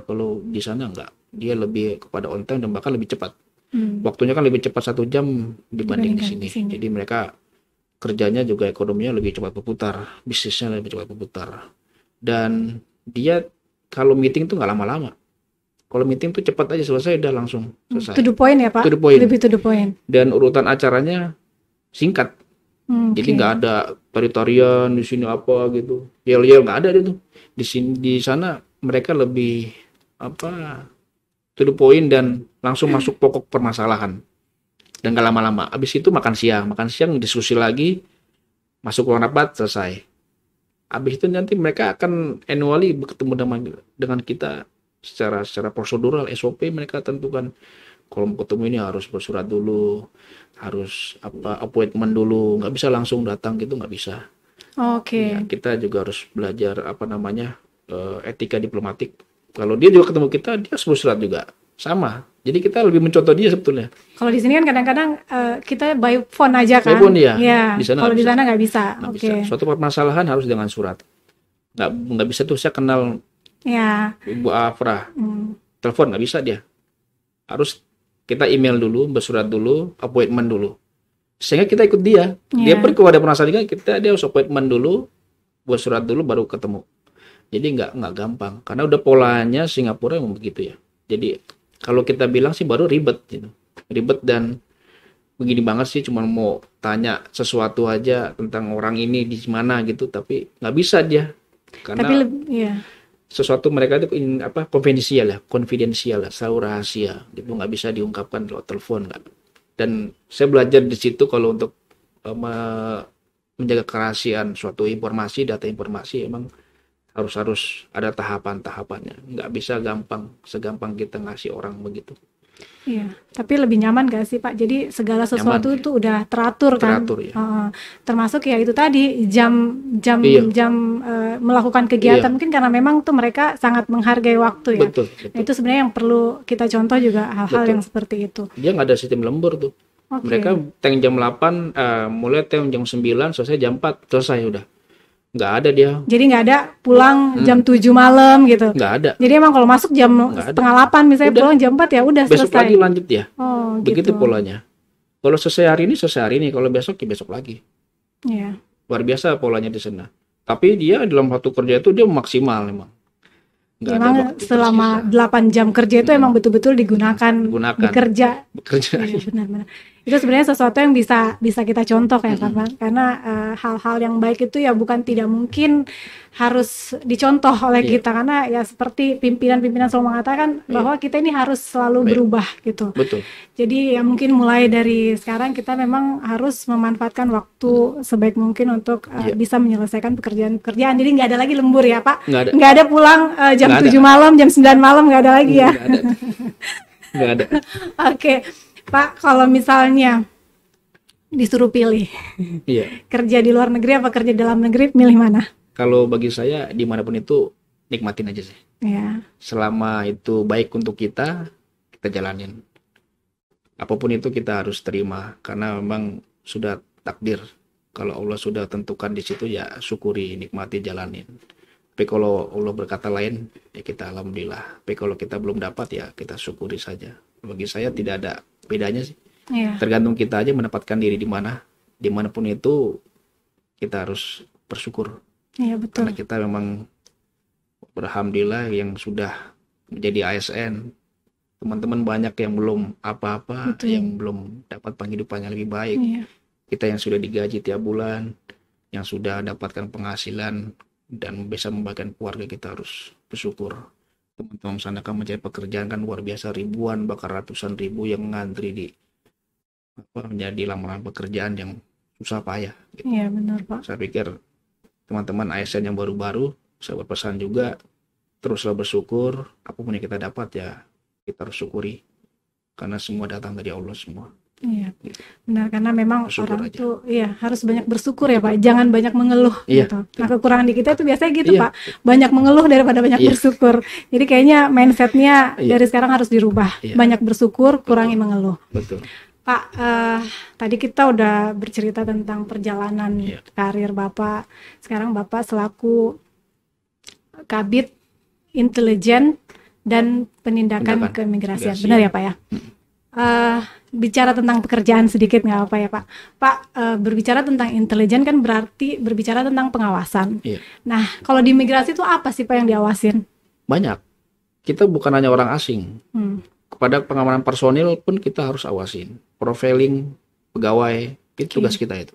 9. Kalau di sana nggak. Dia lebih kepada on time dan bahkan lebih cepat. Waktunya kan lebih cepat 1 jam dibanding di sini. Jadi mereka kerjanya juga ekonominya lebih cepat berputar. Bisnisnya lebih cepat berputar. Dan dia kalau meeting tuh nggak lama-lama. Kalau meeting tuh cepat aja selesai, udah langsung selesai. To the point ya Pak? To the point. Lebih to the point. Dan urutan acaranya singkat. Jadi nggak ada tarian di sini apa gitu. Yel-yel nggak ada itu. Di sana mereka lebih to the point dan langsung masuk pokok permasalahan. Dan nggak lama-lama. Abis itu makan siang diskusi lagi, masuk ruang rapat, selesai. Habis itu nanti mereka akan annually bertemu dengan kita secara prosedural SOP mereka tentukan. Kalau mau ketemu ini harus bersurat dulu, harus appointment dulu, nggak bisa langsung datang gitu, nggak bisa. Oke. Ya, kita juga harus belajar etika diplomatik. Kalau dia juga ketemu kita, dia harus bersurat juga sama. Jadi kita lebih mencontoh dia sebetulnya. Kalau di sini kan kadang-kadang kita by phone aja kan. By phone ya. Kalau di sana nggak bisa. Oke. Suatu permasalahan harus dengan surat. Nggak bisa tuh saya kenal Ibu Afra. Telepon nggak bisa dia. Harus kita email dulu, bersurat dulu, appointment dulu. Sehingga kita ikut dia. Dia pergi kalau ada permasalahan dia harus appointment dulu, bersurat dulu baru ketemu. Jadi nggak gampang. Karena udah polanya Singapura memang begitu ya. Jadi kalau kita bilang sih baru ribet gitu. Ribet dan begini banget sih, cuma mau tanya sesuatu aja tentang orang ini di mana gitu, tapi nggak bisa dia. Karena sesuatu mereka itu konfidensial lah, selalu rahasia. Gitu nggak bisa diungkapkan lewat telepon nggak. Dan saya belajar di situ kalau untuk menjaga kerahasiaan suatu informasi, data informasi emang harus ada tahapan-tahapannya. Nggak bisa segampang kita ngasih orang begitu. Iya, tapi lebih nyaman gak sih Pak? Jadi segala sesuatu itu udah teratur kan? Ya. Termasuk ya itu tadi jam melakukan kegiatan mungkin karena memang tuh mereka sangat menghargai waktu ya. Betul. Itu sebenarnya yang perlu kita contoh juga hal-hal yang seperti itu. Dia nggak ada sistem lembur tuh. Mereka jam 8, mulai jam 9, selesai jam 4, selesai udah. Nggak ada dia. Jadi nggak ada pulang jam 7 malam gitu. Nggak ada. Jadi emang kalau masuk jam setengah 8 misalnya udah, pulang jam 4 ya udah selesai. Besok lagi lanjut ya. Begitu gitu. Polanya. Kalau selesai hari ini, kalau besok ya besok lagi. Iya. Luar biasa polanya di sana. Tapi dia dalam waktu kerja itu dia maksimal memang. Memang selama 8 jam kerja itu emang betul-betul digunakan. Bekerja. Iya, benar-benar. Itu sebenarnya sesuatu yang bisa kita contoh ya karena hal-hal yang baik itu ya bukan tidak mungkin harus dicontoh oleh kita, karena ya seperti pimpinan-pimpinan selalu mengatakan bahwa kita ini harus selalu berubah gitu. Betul. Jadi ya mungkin mulai dari sekarang kita memang harus memanfaatkan waktu sebaik mungkin untuk bisa menyelesaikan pekerjaan-pekerjaan. Jadi nggak ada lagi lembur ya Pak? Nggak ada pulang jam 7 malam, jam 9 malam, nggak ada lagi ya? Nggak ada. Oke, Pak, kalau misalnya disuruh pilih kerja di luar negeri apa kerja di dalam negeri, milih mana? Kalau bagi saya dimanapun itu nikmatin aja sih. Ya. Selama itu baik untuk kita jalanin. Apapun itu kita harus terima karena memang sudah takdir. Kalau Allah sudah tentukan di situ ya syukuri, nikmati, jalanin. Tapi kalau Allah berkata lain ya kita alhamdulillah. Tapi kalau kita belum dapat ya kita syukuri saja. Bagi saya tidak ada bedanya sih. Ya. Tergantung kita aja menempatkan diri di mana. Dimanapun itu kita harus bersyukur. Iya betul. Karena kita memang alhamdulillah yang sudah menjadi ASN, teman-teman banyak yang belum apa-apa, yang belum dapat penghidupan yang lebih baik. Iya. Kita yang sudah digaji tiap bulan, yang sudah dapatkan penghasilan dan bisa membagikan keluarga, kita harus bersyukur. Teman-teman sana kan mencari pekerjaan kan luar biasa, ribuan bahkan ratusan ribu yang ngantri di menjadi lamaran pekerjaan yang susah payah. Gitu. Iya benar Pak. Saya pikir teman-teman ASN yang baru-baru, saya berpesan juga teruslah bersyukur, apapun yang kita dapat ya kita harus syukuri karena semua datang dari Allah semua. Iya, benar, karena memang bersyukur orang itu harus banyak bersyukur ya Pak, jangan banyak mengeluh gitu. Nah kekurangan di kita itu biasanya gitu Pak, banyak mengeluh daripada banyak bersyukur. Jadi kayaknya mindsetnya dari sekarang harus dirubah, banyak bersyukur, kurangi mengeluh. Betul. Pak, tadi kita udah bercerita tentang perjalanan karir Bapak. Sekarang Bapak selaku Kabid Intelijen dan Penindakan Keimigrasian. Benar ya Pak ya? Bicara tentang pekerjaan sedikit nggak apa ya Pak? Pak, berbicara tentang intelijen kan berarti berbicara tentang pengawasan. Nah, kalau di imigrasi itu apa sih Pak yang diawasin? Banyak. Kita bukan hanya orang asing. Kepada pengamanan personil pun kita harus awasin. Profiling pegawai, itu tugas kita itu.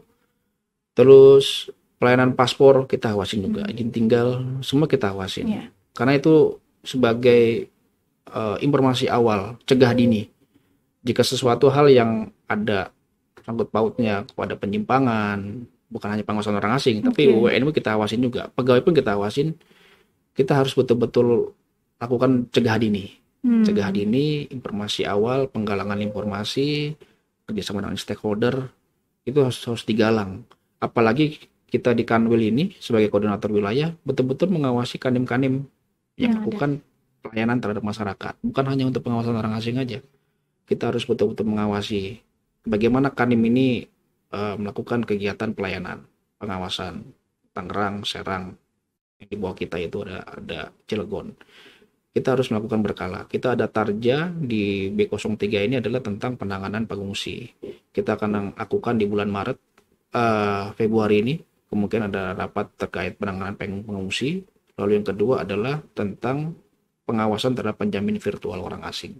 Terus pelayanan paspor kita awasin juga. Izin tinggal, semua kita awasin. Karena itu sebagai informasi awal, cegah dini. Jika sesuatu hal yang ada sangkut pautnya kepada penyimpangan, bukan hanya pengawasan orang asing, tapi WNI kita awasin juga. Pegawai pun kita awasin. Kita harus betul-betul lakukan cegah dini. Cegah dini, informasi awal, penggalangan informasi, kerjasama dengan stakeholder, itu harus digalang. Apalagi kita di Kanwil ini sebagai koordinator wilayah, betul-betul mengawasi kanim-kanim yang melakukan pelayanan terhadap masyarakat. Bukan hanya untuk pengawasan orang asing aja. Kita harus betul-betul mengawasi bagaimana Kanim ini melakukan kegiatan pelayanan, pengawasan. Tangerang, Serang, yang di bawah kita itu ada Cilegon. Kita harus melakukan berkala. Kita ada tarja di B03 ini adalah tentang penanganan pengungsi. Kita akan lakukan di bulan Maret, Februari ini. Kemungkinan ada rapat terkait penanganan pengungsi. Lalu yang kedua adalah tentang pengawasan terhadap penjamin virtual orang asing.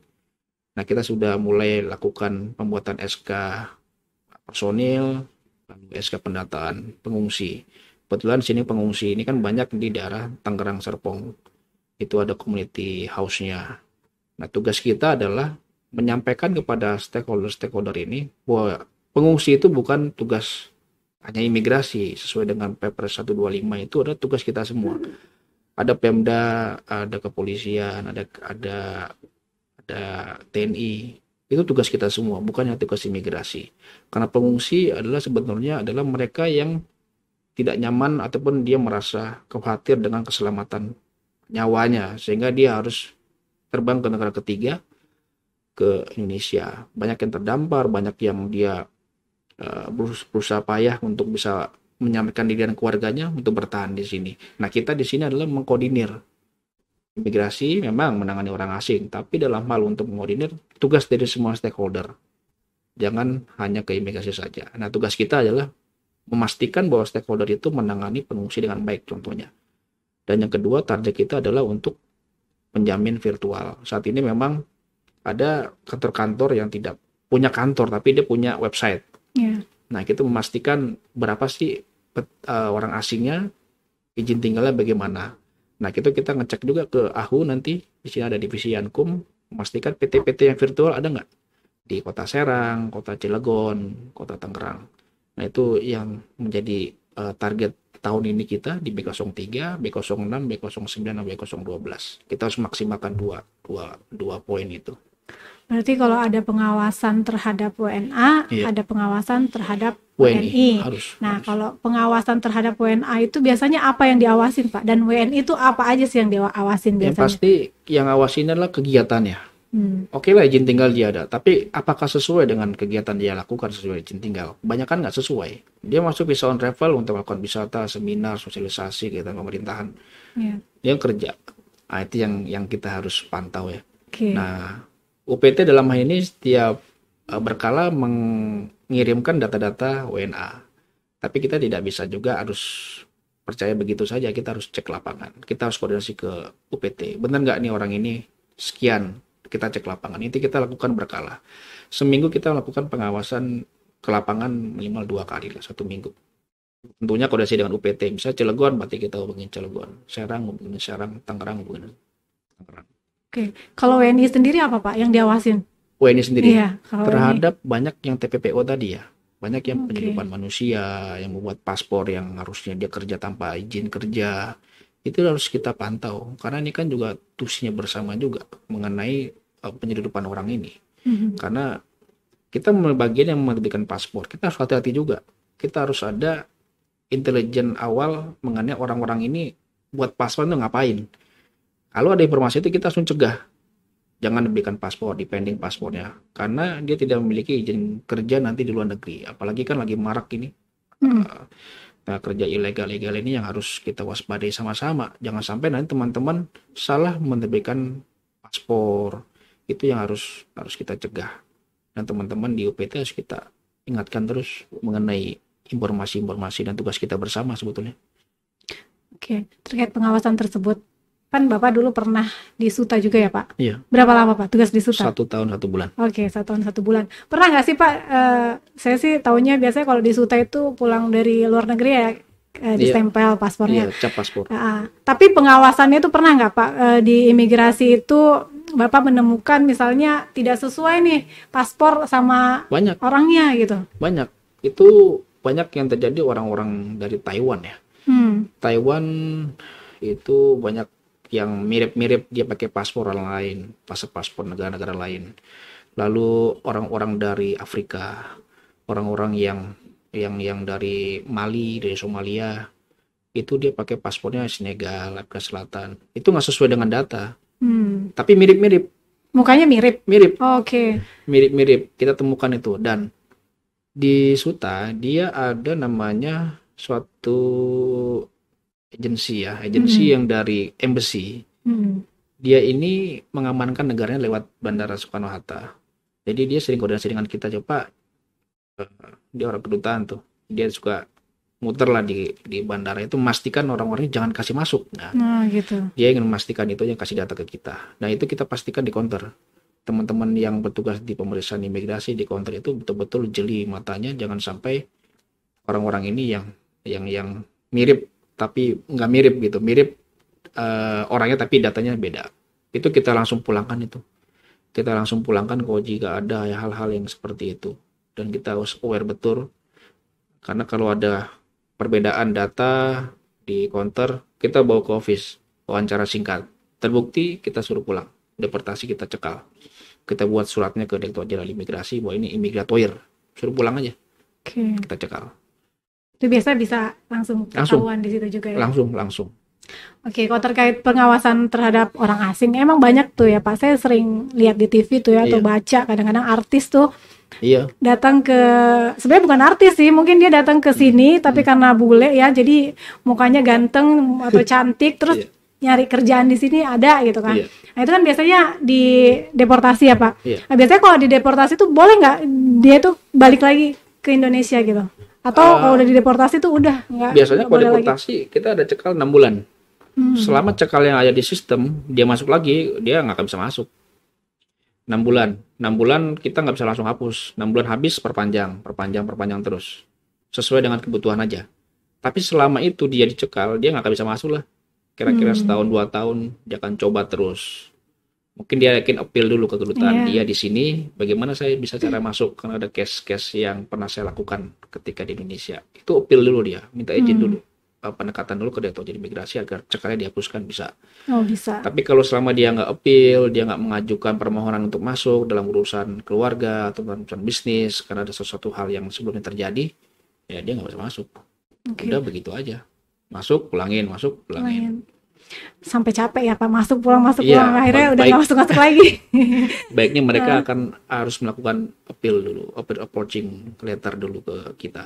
Nah, kita sudah mulai lakukan pembuatan SK personil, lalu SK pendataan pengungsi. Kebetulan sini pengungsi ini kan banyak di daerah Tangerang Serpong. Itu ada community house-nya. Nah, tugas kita adalah menyampaikan kepada stakeholder ini bahwa pengungsi itu bukan tugas hanya imigrasi. Sesuai dengan Perpres 125 itu adalah tugas kita semua. Ada Pemda, ada kepolisian, ada TNI. Itu tugas kita semua, bukan hanya tugas imigrasi. Karena pengungsi sebenarnya adalah mereka yang tidak nyaman ataupun dia merasa khawatir dengan keselamatan nyawanya, sehingga dia harus terbang ke negara ketiga, ke Indonesia. Banyak yang terdampar, banyak yang dia berusaha payah untuk bisa menyampaikan diri dan keluarganya untuk bertahan di sini. Nah, kita di sini adalah mengkoordinir. Imigrasi memang menangani orang asing, tapi dalam hal untuk mengkoordinir tugas dari semua stakeholder. Jangan hanya ke imigrasi saja. Nah, tugas kita adalah memastikan bahwa stakeholder itu menangani pengungsi dengan baik contohnya. Dan yang kedua, target kita adalah untuk penjamin virtual. Saat ini memang ada kantor-kantor yang tidak punya kantor tapi dia punya website. Yeah. Nah, kita memastikan berapa sih orang asingnya, izin tinggalnya bagaimana. Nah, kita ngecek juga ke AHU nanti. Di sini ada divisi Yankum, memastikan PT-PT yang virtual ada nggak di Kota Serang, Kota Cilegon, Kota Tangerang. Nah, itu yang menjadi target tahun ini kita di B03, B06, B09, dan B012. Kita harus maksimalkan dua poin itu. Berarti kalau ada pengawasan terhadap WNA, Iya. ada pengawasan terhadap WNI. Nah, kalau pengawasan terhadap WNA itu biasanya apa yang diawasin, Pak? Dan WNI itu apa aja sih yang diawasin biasanya? Yang pasti yang awasin adalah kegiatannya. Oke lah izin tinggal dia ada, tapi apakah sesuai dengan kegiatan dia lakukan sesuai izin tinggal? Banyak kan nggak sesuai. Dia masuk visa on travel untuk melakukan wisata, seminar, sosialisasi kegiatan pemerintahan. Yeah. Dia kerja. Nah, itu yang kita harus pantau ya. Okay. Nah, UPT dalam hal ini setiap berkala mengirimkan data-data WNA. Tapi kita tidak bisa juga harus percaya begitu saja, kita harus cek lapangan. Kita harus koordinasi ke UPT. Benar nggak nih orang ini sekian, kita cek lapangan. Itu kita lakukan berkala. Seminggu kita lakukan pengawasan ke lapangan minimal 2 kali lah, 1 minggu. Tentunya koordinasi dengan UPT. Misalnya Cilegon, berarti kita hubungin Cilegon. Serang, hubungin Serang. Tangerang, hubungin Tangerang. Oke, kalau WNI sendiri apa Pak yang diawasin? WNI sendiri Iya, terhadap banyak yang TPPO tadi ya, banyak yang penyelundupan manusia, yang membuat paspor yang harusnya dia kerja tanpa izin kerja, itu harus kita pantau karena ini kan juga tusinya bersama juga mengenai penyelundupan orang ini. Karena kita bagian yang menerbitkan paspor, kita harus hati-hati juga, kita harus ada intelijen awal mengenai orang-orang ini buat paspor itu ngapain. Kalau ada informasi itu kita langsung cegah. Jangan diberikan paspor, dipending paspornya. Karena dia tidak memiliki izin kerja nanti di luar negeri. Apalagi kan lagi marak ini. Nah, kerja ilegal ini yang harus kita waspadai sama-sama. Jangan sampai nanti teman-teman salah menerbitkan paspor. Itu yang harus kita cegah. Dan teman-teman di UPT harus kita ingatkan terus mengenai informasi-informasi dan tugas kita bersama sebetulnya. Oke, terkait pengawasan tersebut. Kan Bapak dulu pernah di Suta juga ya Pak? Iya. Berapa lama Pak tugas di Suta? 1 tahun 1 bulan. Oke, 1 tahun 1 bulan. Pernah nggak sih Pak, saya sih taunya biasanya kalau di Suta itu pulang dari luar negeri ya distempel paspornya. Iya, cap paspor. Tapi pengawasannya itu pernah nggak Pak, di imigrasi itu Bapak menemukan misalnya tidak sesuai nih paspor sama banyak orangnya gitu? Banyak. Itu banyak yang terjadi orang-orang dari Taiwan ya. Taiwan itu banyak yang mirip-mirip dia pakai paspor orang lain, paspor negara-negara lain. Lalu orang-orang dari Afrika, orang-orang yang dari Mali, dari Somalia, itu dia pakai paspornya Senegal, Afrika Selatan. Itu nggak sesuai dengan data. Tapi mirip-mirip. Mukanya mirip? Mirip. Oke. Mirip-mirip. Kita temukan itu. Dan di Suta, dia ada namanya suatu agensi yang dari embassy. Dia ini mengamankan negaranya lewat Bandara Soekarno-Hatta. Jadi dia sering koordinasi dengan kita, coba dia orang kedutaan tuh. Dia suka muter lah di bandara itu, memastikan orang-orangnya jangan kasih masuk. Nah, gitu. Dia ingin memastikan itu, yang kasih data ke kita. Nah, itu kita pastikan di counter. Teman-teman yang bertugas di pemeriksaan imigrasi di counter itu betul-betul jeli matanya, jangan sampai orang-orang ini yang mirip tapi nggak mirip gitu, mirip orangnya tapi datanya beda. Itu kita langsung pulangkan itu. Kita langsung pulangkan kalau jika ada hal-hal yang seperti itu. Dan kita harus aware betul. Karena kalau ada perbedaan data di counter, kita bawa ke office, wawancara singkat. Terbukti, kita suruh pulang. Deportasi kita cekal. Kita buat suratnya ke Direktorat Jenderal Imigrasi bahwa ini imigratoir. Suruh pulang aja. Kita cekal. Itu biasa bisa langsung ketahuan di situ juga ya? Langsung. Oke, kalau terkait pengawasan terhadap orang asing, emang banyak tuh ya Pak. Saya sering lihat di TV tuh ya, atau baca kadang-kadang artis tuh datang ke, sebenarnya bukan artis sih, mungkin dia datang ke sini tapi karena bule ya, jadi mukanya ganteng atau cantik, terus nyari kerjaan di sini ada gitu kan. Nah itu kan biasanya di deportasi ya Pak. Nah, biasanya kalau di deportasi tuh boleh nggak dia tuh balik lagi ke Indonesia gitu? Atau kalau udah dideportasi tuh udah nggak? Biasanya kalau deportasi lagi, kita ada cekal 6 bulan. Selama cekal yang ada di sistem dia masuk lagi, dia nggak akan bisa masuk. 6 bulan. 6 bulan kita nggak bisa langsung hapus. 6 bulan habis, perpanjang terus. Sesuai dengan kebutuhan aja. Tapi selama itu dia dicekal, dia nggak akan bisa masuk lah. Kira-kira setahun 2 tahun dia akan coba terus. Mungkin dia yakin appeal dulu ke kedutaan dia di sini. Bagaimana saya bisa cara masuk? Karena ada case-case yang pernah saya lakukan ketika di Indonesia. Itu appeal dulu dia, minta izin dulu, pendekatan dulu ke Direktorat Imigrasi agar cekalnya dihapuskan bisa. Oh bisa. Tapi kalau selama dia nggak appeal, dia nggak mengajukan permohonan untuk masuk dalam urusan keluarga atau dalam urusan bisnis, karena ada sesuatu hal yang sebelumnya terjadi, ya dia nggak bisa masuk. Udah begitu aja. Masuk, pulangin. Sampai capek ya Pak, masuk pulang akhirnya udah nggak masuk lagi. Baiknya mereka akan harus melakukan appeal dulu, approaching letter dulu ke kita.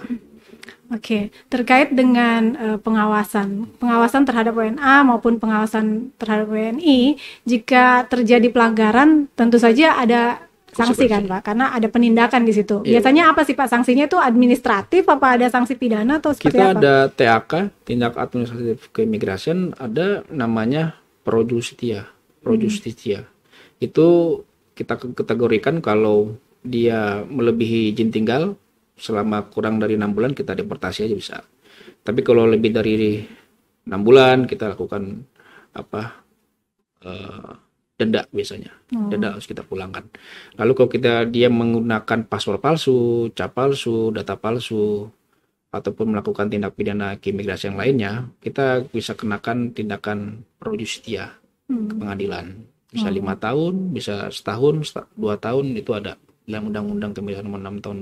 Oke, terkait dengan pengawasan terhadap WNA maupun pengawasan terhadap WNI, jika terjadi pelanggaran tentu saja ada sanksi kan Pak, karena ada penindakan di situ. Biasanya apa sih Pak sanksinya, itu administratif apa ada sanksi pidana atau seperti apa? Kita ada TAK, tindak administratif keimigrasian, ada namanya pro justia. Itu kita kategorikan kalau dia melebihi izin tinggal selama kurang dari 6 bulan kita deportasi aja bisa. Tapi kalau lebih dari 6 bulan kita lakukan denda biasanya. Denda harus kita pulangkan. Lalu kalau dia menggunakan paspor palsu, cap palsu, data palsu, ataupun melakukan tindak pidana keimigrasian yang lainnya, kita bisa kenakan tindakan pro justia ke pengadilan. Bisa 5 tahun, bisa setahun, 2 tahun, itu ada dalam Undang-Undang Keimigrasian Nomor 6 Tahun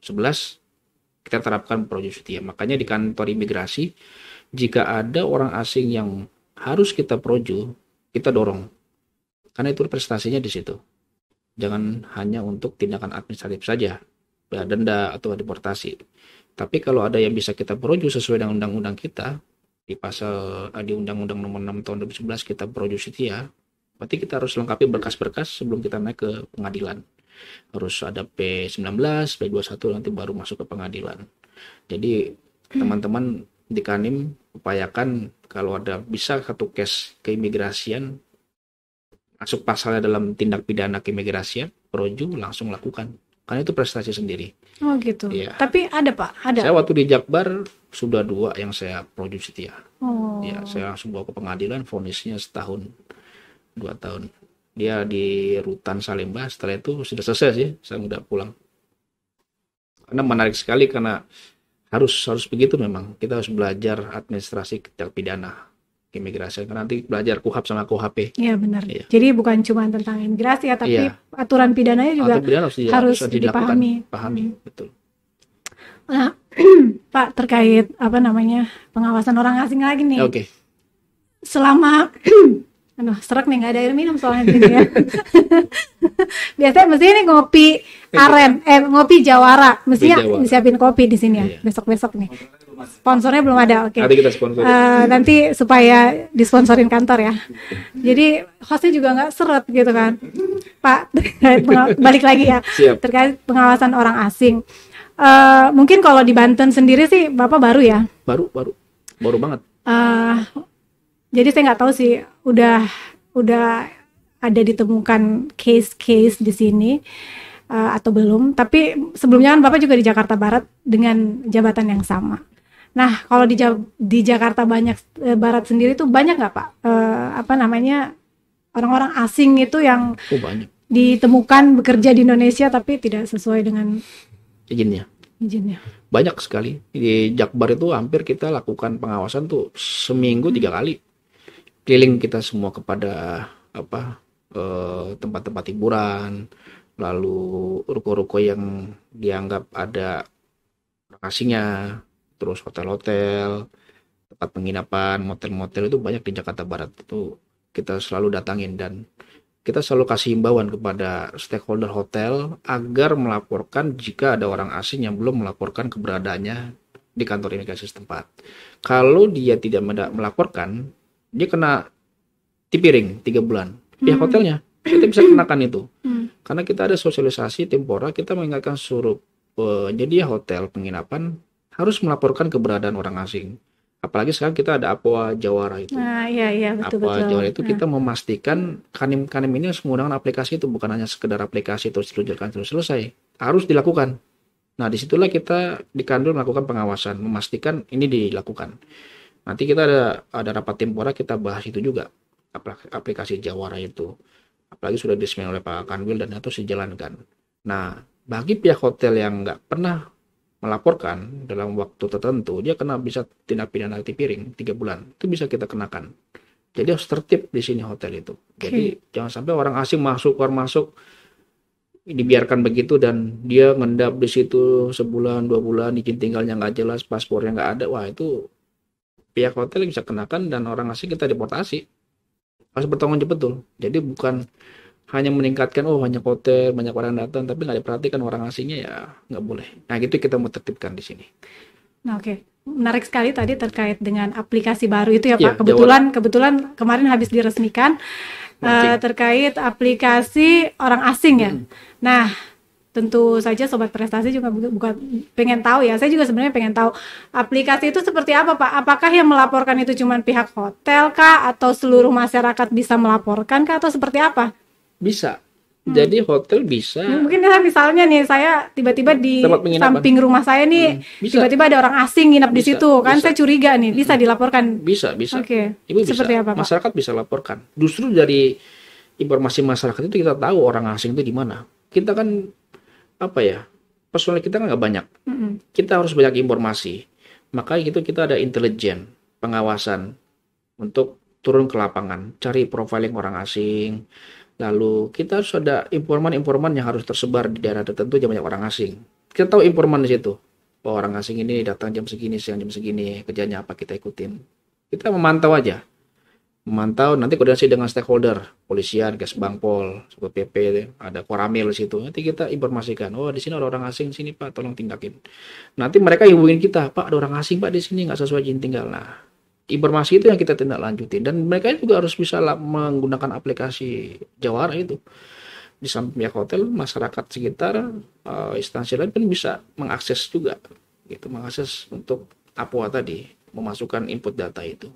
2011 kita terapkan pro justia. Makanya di kantor imigrasi jika ada orang asing yang harus kita proju, kita dorong. Karena itu prestasinya di situ. Jangan hanya untuk tindakan administratif saja, denda atau deportasi. Tapi kalau ada yang bisa kita proju sesuai dengan undang-undang kita, di Undang-Undang Nomor 6 Tahun 2011 kita pro justia, berarti kita harus lengkapi berkas-berkas sebelum kita naik ke pengadilan. Harus ada P19, P21 nanti baru masuk ke pengadilan. Jadi teman-teman di Kanim upayakan kalau ada bisa satu case keimigrasian masuk pasalnya dalam tindak pidana keimigrasian, proju langsung lakukan. Karena itu prestasi sendiri. Oh gitu. Ya. Tapi ada Pak, ada. Saya waktu di Jakbar sudah 2 yang saya pro justia. Oh. Ya, saya langsung bawa ke pengadilan, vonisnya setahun, 2 tahun. Dia di Rutan Salemba, setelah itu sudah selesai sih, saya udah pulang. Karena menarik sekali karena harus begitu memang. Kita harus belajar administrasi tindak pidana imigrasi, karena nanti belajar KUHAP sama KUHP. Iya benar. Iya. Jadi bukan cuma tentang imigrasi ya, tapi aturan pidananya juga harus dipahami. Betul. Nah, Pak, terkait pengawasan orang asing lagi nih. Oke. Selama serak nih, nggak ada air minum soalnya di sini ya. Biasanya mesti ini ngopi aren, ngopi Jawara, mestinya disiapin kopi di sini ya. Besok-besok nih. Sponsornya belum ada, oke. Nanti kita sponsorin. Nanti supaya disponsorin kantor ya. Jadi hostnya juga nggak seret gitu kan, Pak. Balik lagi ya. Siap. Terkait pengawasan orang asing. Mungkin kalau di Banten sendiri sih Bapak baru ya? Baru banget. Jadi saya nggak tahu sih udah ada ditemukan case-case di sini atau belum. Tapi sebelumnya kan Bapak juga di Jakarta Barat dengan jabatan yang sama. Nah, kalau di Jakarta Barat sendiri tuh banyak nggak Pak? Orang-orang asing itu yang banyak ditemukan bekerja di Indonesia tapi tidak sesuai dengan izinnya. Banyak sekali. Di Jakbar itu hampir kita lakukan pengawasan tuh seminggu 3 kali. Keliling kita semua kepada tempat-tempat hiburan, lalu ruko-ruko yang dianggap ada orang asingnya, terus hotel-hotel, tempat penginapan, motel-motel itu banyak di Jakarta Barat. Itu kita selalu datangin dan kita selalu kasih himbauan kepada stakeholder hotel agar melaporkan jika ada orang asing yang belum melaporkan keberadaannya di kantor imigrasi setempat. Kalau dia tidak melaporkan, dia kena tipiring 3 bulan. Pihak hotelnya kita bisa kenakan itu. Karena kita ada sosialisasi tempora, kita mengingatkan seluruh penyedia hotel penginapan harus melaporkan keberadaan orang asing. Apalagi sekarang kita ada Aqua Jawara itu. Nah, iya Aqua betul. Jawara itu kita memastikan Kanim ini harus menggunakan aplikasi itu, bukan hanya sekedar aplikasi terus diluncurkan terus selesai. Harus dilakukan. Nah, disitulah kita di Kanwil melakukan pengawasan, memastikan ini dilakukan. Nanti kita ada rapat tempora, kita bahas itu juga, aplikasi Jawara itu. Apalagi sudah diresmikan oleh Pak Kanwil dan itu dijalankan. Nah, bagi pihak hotel yang nggak pernah melaporkan dalam waktu tertentu, dia kena bisa tindak pidana piring 3 bulan. Itu bisa kita kenakan. Jadi harus tertib di sini hotel itu. Jadi jangan sampai orang asing masuk, keluar masuk, dibiarkan begitu dan dia ngendap di situ sebulan, 2 bulan, izin tinggalnya nggak jelas, paspornya nggak ada. Wah, itu pihak hotel bisa kenakan dan orang asing kita deportasi. Harus bertanggung jawab betul. Jadi bukan hanya meningkatkan banyak hotel, banyak orang datang, tapi nggak diperhatikan orang asingnya, ya nggak boleh. Nah, gitu kita mau tertibkan di sini. Nah, oke. Menarik sekali tadi terkait dengan aplikasi baru itu ya, Ya, Pak. Kebetulan kemarin habis diresmikan terkait aplikasi orang asing ya. Nah, tentu saja Sobat Prestasi juga bukan pengen tahu ya. Saya juga sebenarnya pengen tahu aplikasi itu seperti apa, Pak. Apakah yang melaporkan itu cuma pihak hotel kah, atau seluruh masyarakat bisa melaporkan kah, atau seperti apa? Bisa. Jadi hotel bisa. Mungkin misalnya nih, saya tiba-tiba di Tempat penginapan. samping rumah saya nih, Bisa. tiba-tiba ada orang asing nginap di Bisa, situ, kan bisa. saya curiga nih, bisa dilaporkan. Bisa. Oke. Ibu bisa. Seperti apa, Pak? Masyarakat bisa laporkan. Justru dari informasi masyarakat itu kita tahu orang asing itu di mana. Kita kan personel kita kan nggak banyak. Kita harus banyak informasi. Makanya itu kita ada intelijen, pengawasan untuk turun ke lapangan, cari profiling orang asing. Lalu kita harus ada informan-informan yang harus tersebar di daerah tertentu yang banyak orang asing. Kita tahu informan di situ. Orang asing ini datang jam segini, siang jam segini, kerjanya apa, kita ikutin. Kita memantau aja. Memantau, nanti koordinasi dengan stakeholder, polisian, Kesbangpol, Satpol PP, ada Koramil di situ. Nanti kita informasikan, di sini ada orang asing sini Pak, tolong tindakin. Nanti mereka hubungin kita, Pak, ada orang asing Pak di sini nggak sesuai izin tinggal. Nah, informasi itu yang kita tindak lanjutin, dan mereka juga harus bisa menggunakan aplikasi Jawara itu. Di samping pihak hotel, masyarakat sekitar, instansi lain pun bisa mengakses juga, gitu, mengakses untuk Aqua tadi, memasukkan input data itu.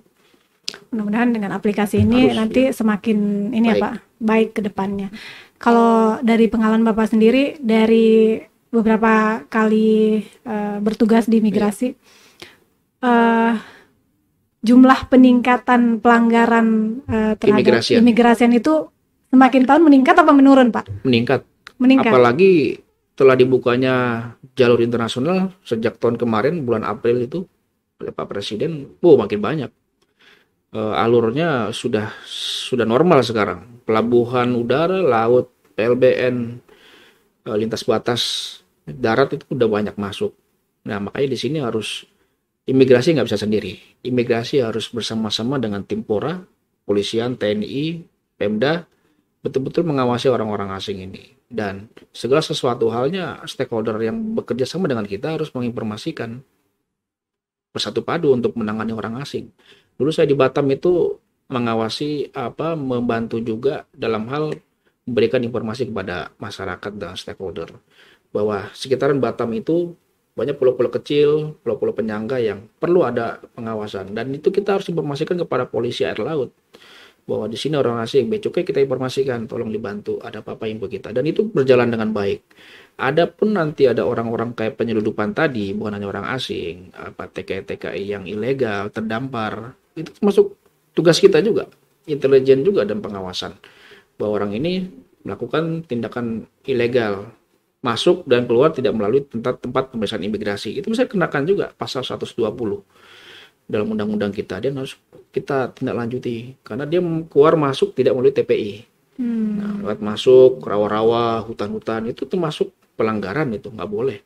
Mudah-mudahan dengan aplikasi ini nanti semakin ini baik. Ya Pak, baik ke depannya. Kalau dari pengalaman Bapak sendiri, dari beberapa kali bertugas di migrasi, jumlah peningkatan pelanggaran terhadap imigrasian itu semakin tahun meningkat apa menurun, Pak? Meningkat. Apalagi telah dibukanya jalur internasional sejak tahun kemarin bulan April itu oleh Pak Presiden, makin banyak. Alurnya sudah normal sekarang. Pelabuhan udara, laut, PLBN, lintas batas darat itu udah banyak masuk. Nah, makanya di sini harus imigrasi nggak bisa sendiri. Imigrasi harus bersama-sama dengan tim Pora, polisian, TNI, Pemda, betul-betul mengawasi orang-orang asing ini. Dan segala sesuatu halnya stakeholder yang bekerja sama dengan kita harus menginformasikan bersatu padu untuk menangani orang asing. Dulu saya di Batam itu mengawasi membantu juga dalam hal memberikan informasi kepada masyarakat dan stakeholder bahwa sekitaran Batam itu banyak pulau-pulau kecil, pulau-pulau penyangga yang perlu ada pengawasan, dan itu kita harus informasikan kepada polisi air laut bahwa di sini orang asing, becukai kita informasikan, tolong dibantu, ada apa-apa info kita, dan itu berjalan dengan baik. Adapun nanti ada orang-orang kayak penyeludupan tadi, bukan hanya orang asing, TKI yang ilegal, terdampar, itu termasuk tugas kita juga, intelijen juga dan pengawasan, bahwa orang ini melakukan tindakan ilegal, masuk dan keluar tidak melalui tempat pemeriksaan imigrasi. Itu bisa kenakan juga pasal 120 dalam undang-undang kita. Dia harus kita tindak lanjuti karena dia keluar masuk tidak melalui TPI. Nah, lewat masuk rawa-rawa, hutan-hutan, itu termasuk pelanggaran, itu nggak boleh.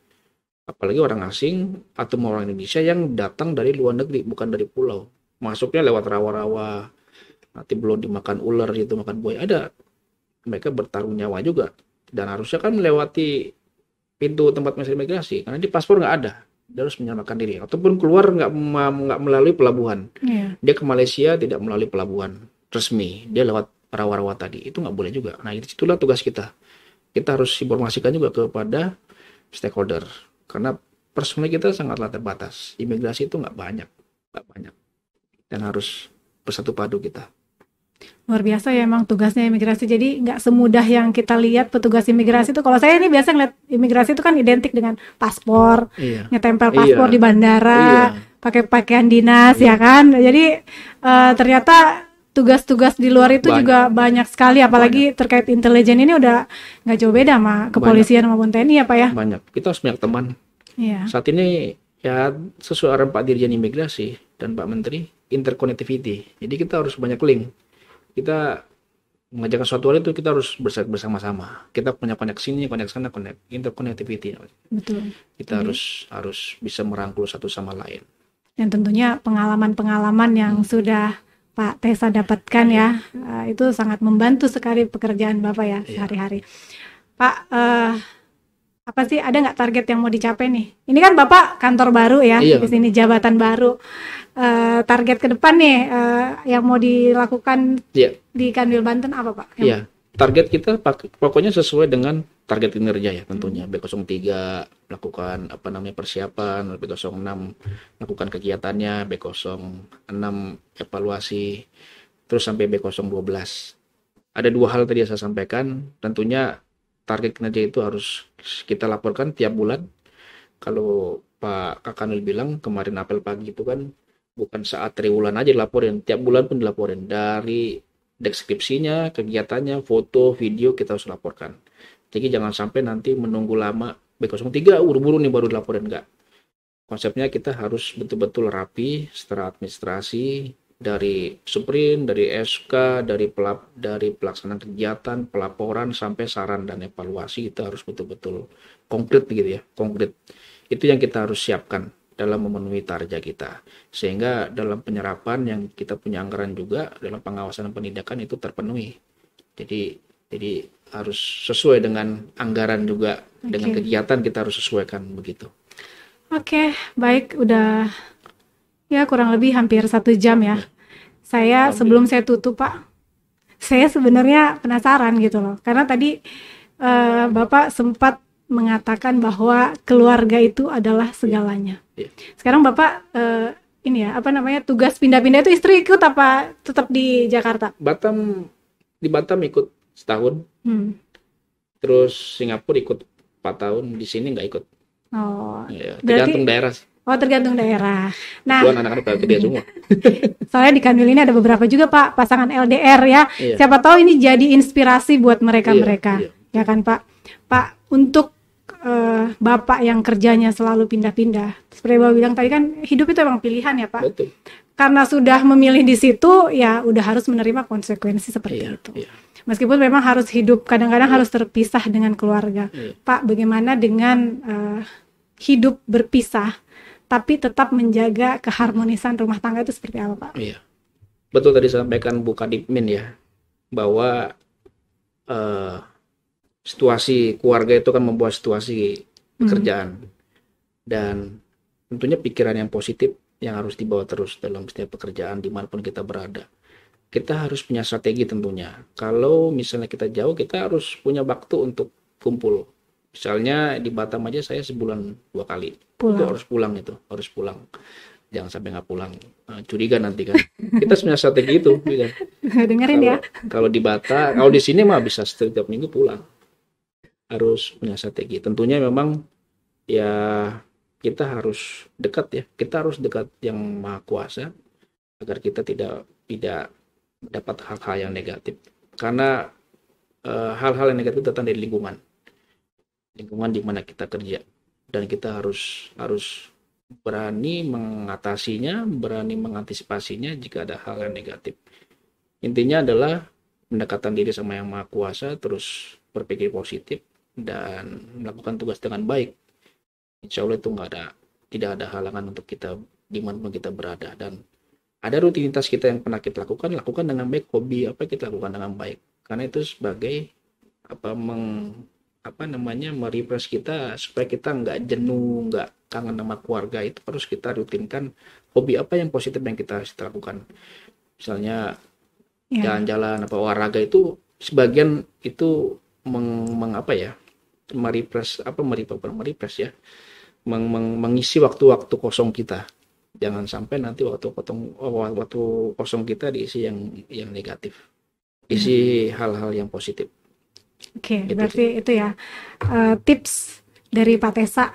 Apalagi orang asing atau orang Indonesia yang datang dari luar negeri, bukan dari pulau. Masuknya lewat rawa-rawa, nanti belum dimakan ular itu, makan buaya, ada. Mereka bertaruh nyawa juga. Dan harusnya kan melewati pintu tempat imigrasi, karena di paspor nggak ada, dia harus menyelamatkan diri, ataupun keluar nggak melalui pelabuhan. Dia ke Malaysia tidak melalui pelabuhan resmi, dia lewat rawa-rawa tadi, itu nggak boleh juga. Nah, itulah tugas kita. Kita harus informasikan juga kepada stakeholder, karena personel kita sangatlah terbatas, imigrasi itu nggak banyak, nggak banyak, dan harus bersatu padu kita. Luar biasa ya emang tugasnya imigrasi. Jadi nggak semudah yang kita lihat petugas imigrasi itu. Kalau saya ini biasa ngeliat imigrasi itu kan identik dengan paspor, ngetempel paspor di bandara, pakai pakaian dinas ya kan. Jadi ternyata tugas-tugas di luar itu juga banyak sekali, apalagi terkait intelijen ini udah nggak jauh beda sama kepolisian maupun TNI ya Pak ya. Banyak, kita harus banyak teman. Saat ini ya sesuai arahan Pak Dirjen Imigrasi dan Pak Menteri, interconnectivity. Jadi kita harus banyak link. Kita mengajarkan suatu hal itu kita harus bersama-sama. Kita punya koneksi ini, koneksi sana, interconnectivity. Betul. Kita harus bisa merangkul satu sama lain. Dan tentunya pengalaman-pengalaman yang sudah Pak Tessa dapatkan ya, itu sangat membantu sekali pekerjaan Bapak ya sehari-hari. Pak, apa sih, ada nggak target yang mau dicapai nih? Ini kan Bapak kantor baru ya, di sini jabatan baru. Target ke depan nih yang mau dilakukan di Kanwil Banten apa Pak? Iya, target kita pokoknya sesuai dengan target kinerja ya tentunya. B03 melakukan persiapan, B06 melakukan kegiatannya, B06 evaluasi, terus sampai B012. Ada 2 hal tadi yang saya sampaikan, tentunya target kinerja itu harus kita laporkan tiap bulan. Kalau Pak Kakanul bilang kemarin apel pagi itu kan bukan saat triwulan aja dilaporin, tiap bulan pun dilaporin. Dari deskripsinya, kegiatannya, foto, video kita harus laporkan. Jadi jangan sampai nanti menunggu lama, B03 buru-buru nih baru dilaporin, enggak. Konsepnya kita harus betul-betul rapi secara administrasi, dari sprint, dari SK, dari pelaksanaan kegiatan, pelaporan, sampai saran dan evaluasi kita harus betul-betul konkret gitu ya, konkret. Itu yang kita harus siapkan dalam memenuhi target kita, sehingga dalam penyerapan yang kita punya anggaran juga dalam pengawasan dan penindakan itu terpenuhi. Jadi harus sesuai dengan anggaran juga, dengan kegiatan kita harus sesuaikan begitu. Oke, baik, udah ya kurang lebih hampir 1 jam ya. Saya sebelum saya tutup Pak, saya sebenarnya penasaran gitu loh, karena tadi Bapak sempat mengatakan bahwa keluarga itu adalah segalanya. Sekarang Bapak tugas pindah-pindah itu istri ikut apa tetap di Jakarta? Di Batam ikut setahun, terus Singapura ikut 4 tahun, di sini nggak ikut. Tergantung daerah. Tergantung daerah. Nah, anak-anak udah gede semua. Soalnya di Kanwil ini ada beberapa juga Pak pasangan LDR ya. Siapa tahu ini jadi inspirasi buat mereka-mereka. Ya kan Pak? Pak, untuk Bapak yang kerjanya selalu pindah-pindah, seperti Bapak bilang tadi kan hidup itu emang pilihan ya Pak. Betul. Karena sudah memilih di situ, ya udah harus menerima konsekuensi seperti itu. Meskipun memang harus hidup, kadang-kadang harus terpisah dengan keluarga. Pak, bagaimana dengan hidup berpisah, tapi tetap menjaga keharmonisan rumah tangga itu seperti apa Pak? Iya, betul tadi sampaikan Bu Kadipmin ya, bahwa situasi keluarga itu kan membuat situasi pekerjaan, dan tentunya pikiran yang positif yang harus dibawa terus dalam setiap pekerjaan dimanapun kita berada. Kita harus punya strategi tentunya. Kalau misalnya kita jauh, kita harus punya waktu untuk kumpul. Misalnya di Batam aja saya sebulan 2 kali. Itu harus pulang. Jangan sampai nggak pulang. Curiga nanti kan. Kita punya strategi itu. Kan? Dengerin ya. Kalau di Batam, kalau di sini mah bisa setiap minggu pulang. Harus punya strategi. Tentunya memang ya kita harus dekat ya. Kita harus dekat yang Maha Kuasa agar kita tidak dapat hal-hal yang negatif. Karena hal-hal yang negatif datang dari lingkungan di mana kita kerja, dan kita harus berani mengatasinya, berani mengantisipasinya jika ada hal yang negatif. Intinya adalah pendekatan diri sama yang Maha Kuasa, terus berpikir positif dan melakukan tugas dengan baik. Insya Allah itu tidak ada halangan untuk kita dimanapun kita berada, dan ada rutinitas kita yang pernah kita lakukan dengan baik. Hobi apa kita lakukan dengan baik, karena itu sebagai merefresh kita supaya kita nggak jenuh, nggak kangen sama keluarga. Itu harus kita rutinkan. Hobi apa yang positif yang kita harus lakukan, misalnya jalan-jalan, olahraga, itu sebagian itu merefresh ya, mengisi waktu-waktu kosong kita. Jangan sampai nanti waktu kosong kita diisi yang negatif. Isi hal-hal yang positif. Oke, berarti itu ya tips dari Pak Tesa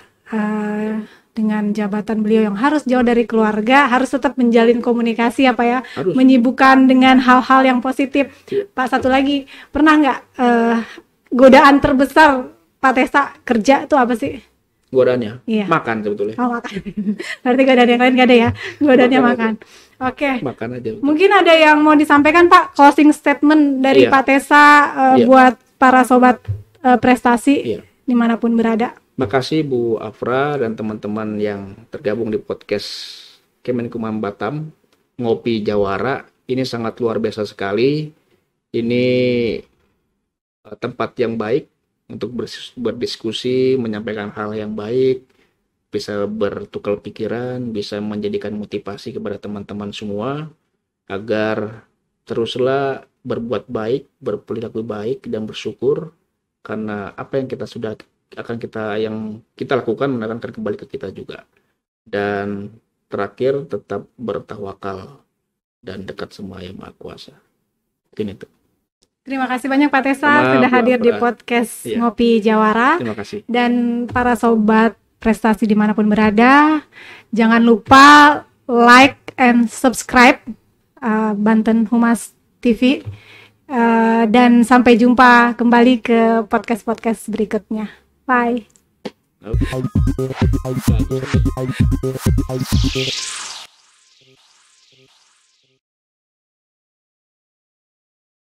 dengan jabatan beliau yang harus jauh dari keluarga, harus tetap menjalin komunikasi apa ya, Harus. menyibukkan dengan hal-hal yang positif. Pak, satu lagi, pernah nggak godaan terbesar Pak Tesa kerja itu apa sih? Godaannya Iya. makan sebetulnya. Oh, makan. Berarti godaan yang lain nggak ada ya? Godaannya makan. Oke. Makan aja. Mungkin ada yang mau disampaikan Pak, closing statement dari Iya. Pak Tesa Iya. buat para sobat prestasi Iya. dimanapun berada. Makasih Bu Afra dan teman-teman yang tergabung di podcast Kemenkumham Batam, Ngopi Jawara. Ini sangat luar biasa sekali. Ini tempat yang baik untuk berdiskusi, menyampaikan hal yang baik, bisa bertukar pikiran, bisa menjadikan motivasi kepada teman-teman semua agar teruslah berbuat baik, berperilaku baik dan bersyukur, karena apa yang kita lakukan akan kembali ke kita juga. Dan terakhir, tetap bertawakal dan dekat sama Yang Maha Kuasa. Mungkin itu. Terima kasih banyak Pak Tesa sudah hadir di podcast Ngopi Jawara. Terima kasih. Dan para sobat prestasi dimanapun berada, jangan lupa like and subscribe Banten Humas TV. Dan sampai jumpa kembali ke podcast-podcast berikutnya. Bye. Okay.